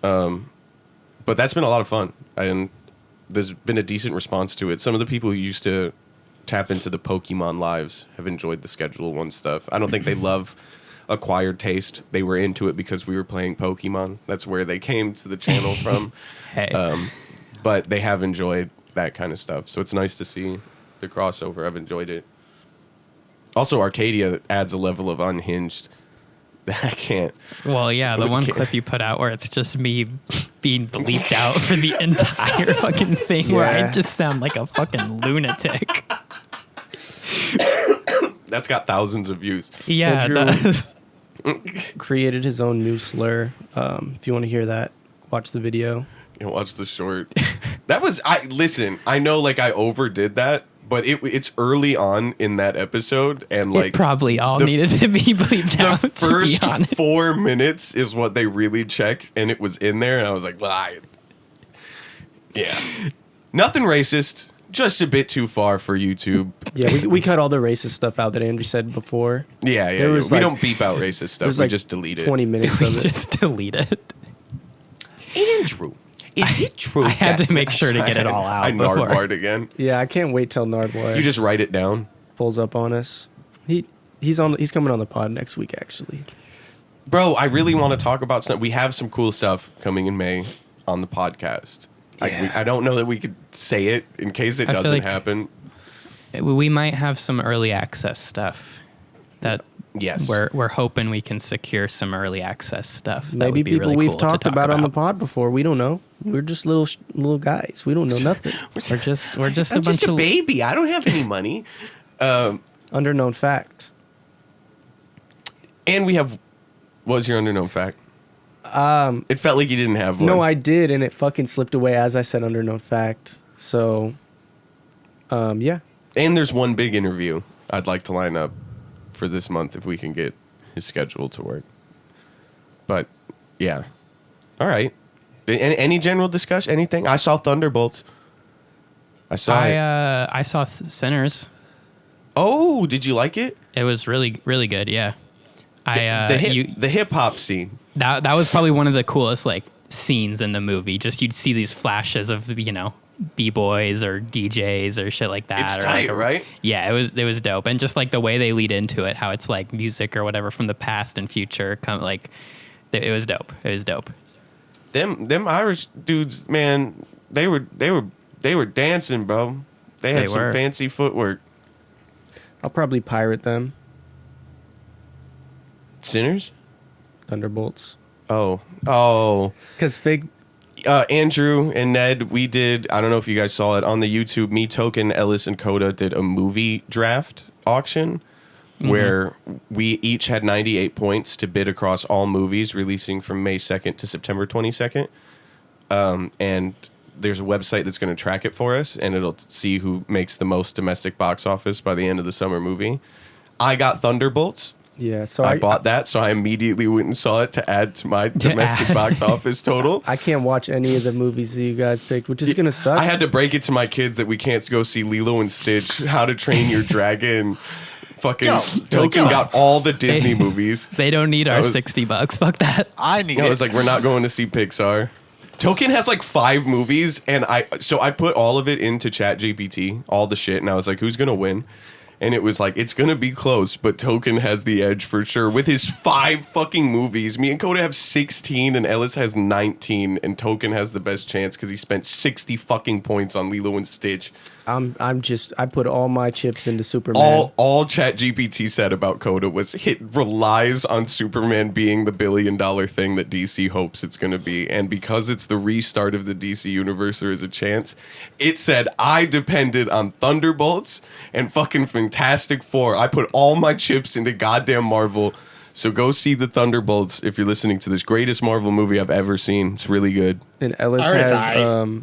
But that's been a lot of fun, and there's been a decent response to it. Some of the people who used to tap into the Pokemon lives have enjoyed the Schedule 1 stuff. I don't think they love acquired taste. They were into it because we were playing Pokemon. That's where they came to the channel from. Hey. But they have enjoyed that kind of stuff. So it's nice to see the crossover. I've enjoyed it. Also, Arcadia adds a level of unhinged that I can't. Well, yeah, the one clip you put out where it's just me being bleeped out for the entire fucking thing, where I Yeah. just sound like a fucking lunatic. That's got thousands of views. Yeah, it Andrew- does. created his own new slur. If you want to hear that, watch the video. You know, watch the short. That was listen, I know like I overdid that, but it's early on in that episode, and like It probably all the- needed to be bleeped out. the first to be honest. 4 minutes is what they really check, and it was in there, and I was like, well, yeah, nothing racist, just a bit too far for YouTube. Yeah, we cut all the racist stuff out that Andrew said before. Yeah. There was, We like- don't beep out racist stuff. There's We like just delete it. 20 minutes We of it. just delete it. Andrew, is it true? I had that- to make sure to get it all out I before. Nardwart again. Yeah, I can't wait till Nardwar You just write it down. pulls up on us. He's coming on the pod next week, actually. Bro, I really want to talk about something. We have some cool stuff coming in May on the podcast. I don't know that we could say it in case it I feel doesn't like- happen. We might have some early access stuff that Yes. we're hoping we can secure some early access stuff. That Maybe would be people really we've cool to talked talk about on the pod before. We don't know. We're just little guys. We don't know nothing. We're just a I'm bunch just a of baby. I don't have any money. Underknown fact. And we have. What was your underknown fact? It felt like you didn't have one. No, I did, and it fucking slipped away as I said underknown fact. So, yeah. And there's one big interview I'd like to line up for this month if we can get his schedule to work. But yeah, all right. Any general discussion? Anything? I saw Thunderbolts. I saw it. I saw Sinners. Oh, did you like it? It was really really good. Yeah. The hip hop scene. That was probably one of the coolest like scenes in the movie. Just you'd see these flashes of b-boys or DJs or shit like that. It's or tight, right? Yeah, it was dope, and just like the way they lead into it, how it's like music or whatever from the past and future. It was dope. It was dope. Them Irish dudes, man, they were dancing, bro. They had They some were. fancy footwork. I'll probably pirate them. Sinners? Thunderbolts. Because fake. Andrew and Ned, we did, I don't know if you guys saw it on the YouTube, me, Token, Ellis, and Coda did a movie draft auction where we each had 98 points to bid across all movies releasing from May 2nd to September 22nd. And there's a website that's going to track it for us, and it'll see who makes the most domestic box office by the end of the summer movie. I got Thunderbolts. Yeah, so I bought that, so I immediately went and saw it to add to my domestic box office total. I can't watch any of the movies that you guys picked, which is gonna suck. I had to break it to my kids that we can't go see Lilo and Stitch, How to Train Your Dragon. Fucking Token got all the Disney movies. They don't need our $60. Fuck that. I need I it. was like, we're not going to see Pixar. Token has like 5 movies, and I put all of it into ChatGPT, all the shit, and I was like, who's gonna win? And it was like, it's going to be close, but Token has the edge for sure. With his 5 fucking movies, me and Coda have 16, and Ellis has 19, and Token has the best chance because he spent 60 fucking points on Lilo and Stitch. I put all my chips into Superman. All ChatGPT said about Coda was it relies on Superman being the $1 billion thing that DC hopes it's going to be. And because it's the restart of the DC universe, there is a chance. It said I depended on Thunderbolts and fucking Fantastic Four. I put all my chips into goddamn Marvel. So go see the Thunderbolts if you're listening to this. Greatest Marvel movie I've ever seen. It's really good. And Ellis I heard it's has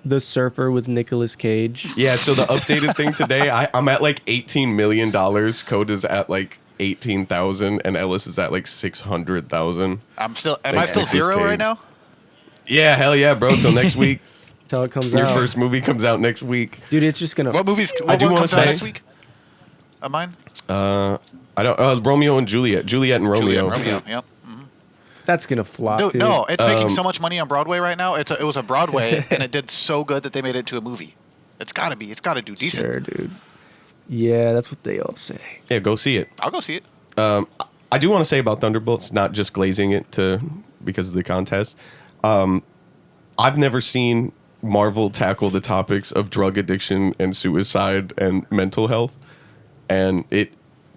The Surfer with Nicolas Cage. Yeah, so the updated thing today, I'm at like $18 million. Coda's at like 18,000, and Ellis is at like 600,000. Am I still zero right now? Yeah, hell yeah, bro. Till next week. Till it comes Your out. first movie comes out next week. Dude, it's just gonna. What movies? I do What wanna comes out say- next week? Of mine? I don't. Romeo and Juliet. Juliet and Romeo. Yep. That's gonna flop. No, dude. no, it's making so much money on Broadway right now. It was a Broadway, and it did so good that they made it into a movie. It's got to be. It's got to do decent. Sure, dude. Yeah, that's what they all say. Yeah, go see it. I'll go see it. I do want to say about Thunderbolts, not just glazing it because of the contest. I've never seen Marvel tackle the topics of drug addiction and suicide and mental health, and it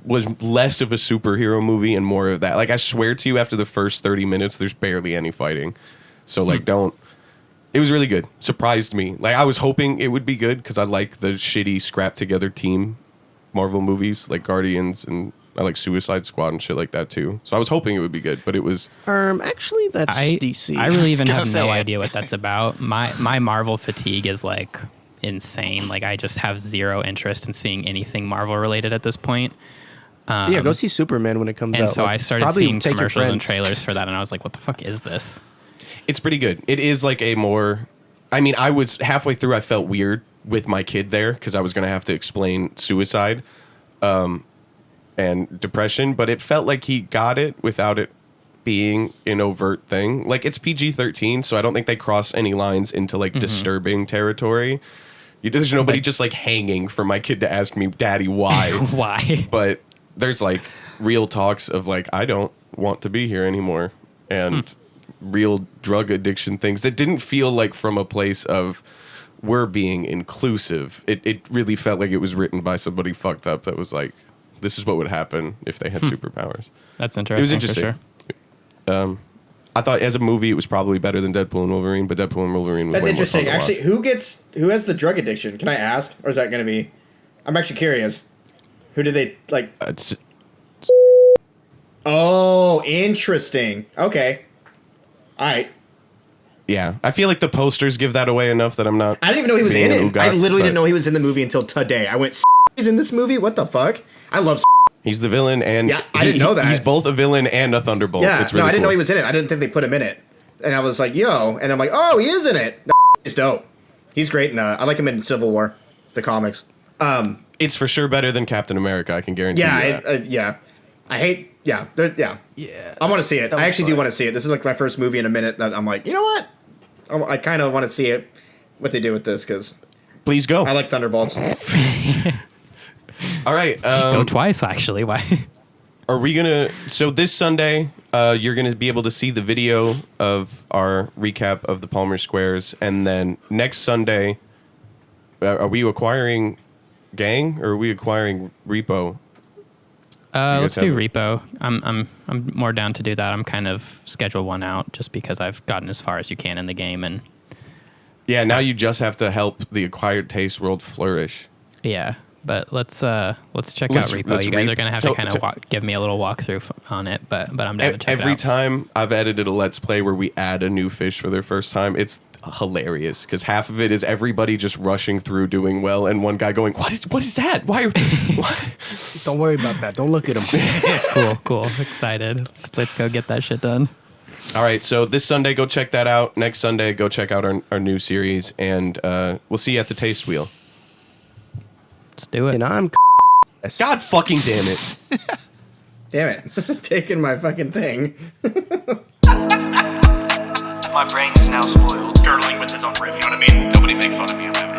was less of a superhero movie and more of that. Like, I swear to you, after the first 30 minutes, there's barely any fighting. So, like, it was really good. Surprised me. Like, I was hoping it would be good because I like the shitty scrapped together team Marvel movies, like Guardians, and I like Suicide Squad and shit like that too. So I was hoping it would be good, but it was... Actually, that's I DC. I really even gonna have say no it. idea what that's about. My Marvel fatigue is like insane. Like, I just have zero interest in seeing anything Marvel related at this point. Yeah, go see Superman when it comes out. And so Like, I started probably seeing take your commercials and friends. trailers for that, and I was like, what the fuck is this? It's pretty good. It is like a more... I mean, I was halfway through, I felt weird with my kid there because I was going to have to explain suicide and depression, but it felt like he got it without it being an overt thing. Like, it's PG-13, so I don't think they cross any lines into, like, disturbing territory. There's nobody just, like, hanging for my kid to ask me, Daddy, why? Why? But there's, like, real talks of, like, I don't want to be here anymore. And real drug addiction things that didn't feel like from a place of we're being inclusive. It really felt like it was written by somebody fucked up that was like, this is what would happen if they had superpowers. That's interesting. It was interesting. For sure. I thought as a movie it was probably better than Deadpool and Wolverine, but Deadpool and Wolverine was That's way interesting. more fun to Actually, who has the drug addiction? Can I ask, or is that going to be? I'm actually curious. Who do they like? watch. Oh, interesting. Okay. All right. Yeah, I feel like the posters give that away enough that I'm not. I didn't even know he was being in an it. I Ugats, literally but didn't know he was in the movie until today. I went, he's in this movie? What the fuck? I love. He's the villain, and Yeah, I didn't know that. He's both a villain and a Thunderbolt. Yeah, It's really no, I didn't know cool. he was in it. I didn't think they put him in it. And I was like, yo. And I'm like, oh, he is in it. No, he's dope. He's great. And I like him in Civil War, the comics. It's for sure better than Captain America. I can guarantee Yeah, you that. yeah. I hate, yeah. Yeah. I want to see it. I actually do want to see it. This is like my first movie in a minute that I'm like, you know what? I kind of want to see it, what they do with this, because Please go. I like Thunderbolts. All right. Go twice, actually. Why? Are we gonna? So this Sunday, you're gonna be able to see the video of our recap of the Palmer Squares, and then next Sunday, are we acquiring Gang or are we acquiring Repo? Let's guys do have- repo. I'm more down to do that. I'm kind of schedule one out just because I've gotten as far as you can in the game, and Yeah, now you just have to help the acquired taste world flourish. yeah. But let's check out repo. let's You guys re- are gonna have to- to kind of give me a little walkthrough on it, but I'm down to check Every it out. time I've edited a Let's Play where we add a new fish for their first time, it's hilarious because half of it is everybody just rushing through doing well and one guy going, what is that? Why? Don't worry about that. Don't look at him. Cool. Excited. Let's go get that shit done. All right, so this Sunday, go check that out. Next Sunday, go check out our new series, and we'll see you at the Taste Wheel. Let's do it. And I'm. God fucking damn it. Damn it. Taking my fucking thing. My brain is now spoiled. Dirtling with his own riff, you know what I mean? Nobody make fun of me, I'm having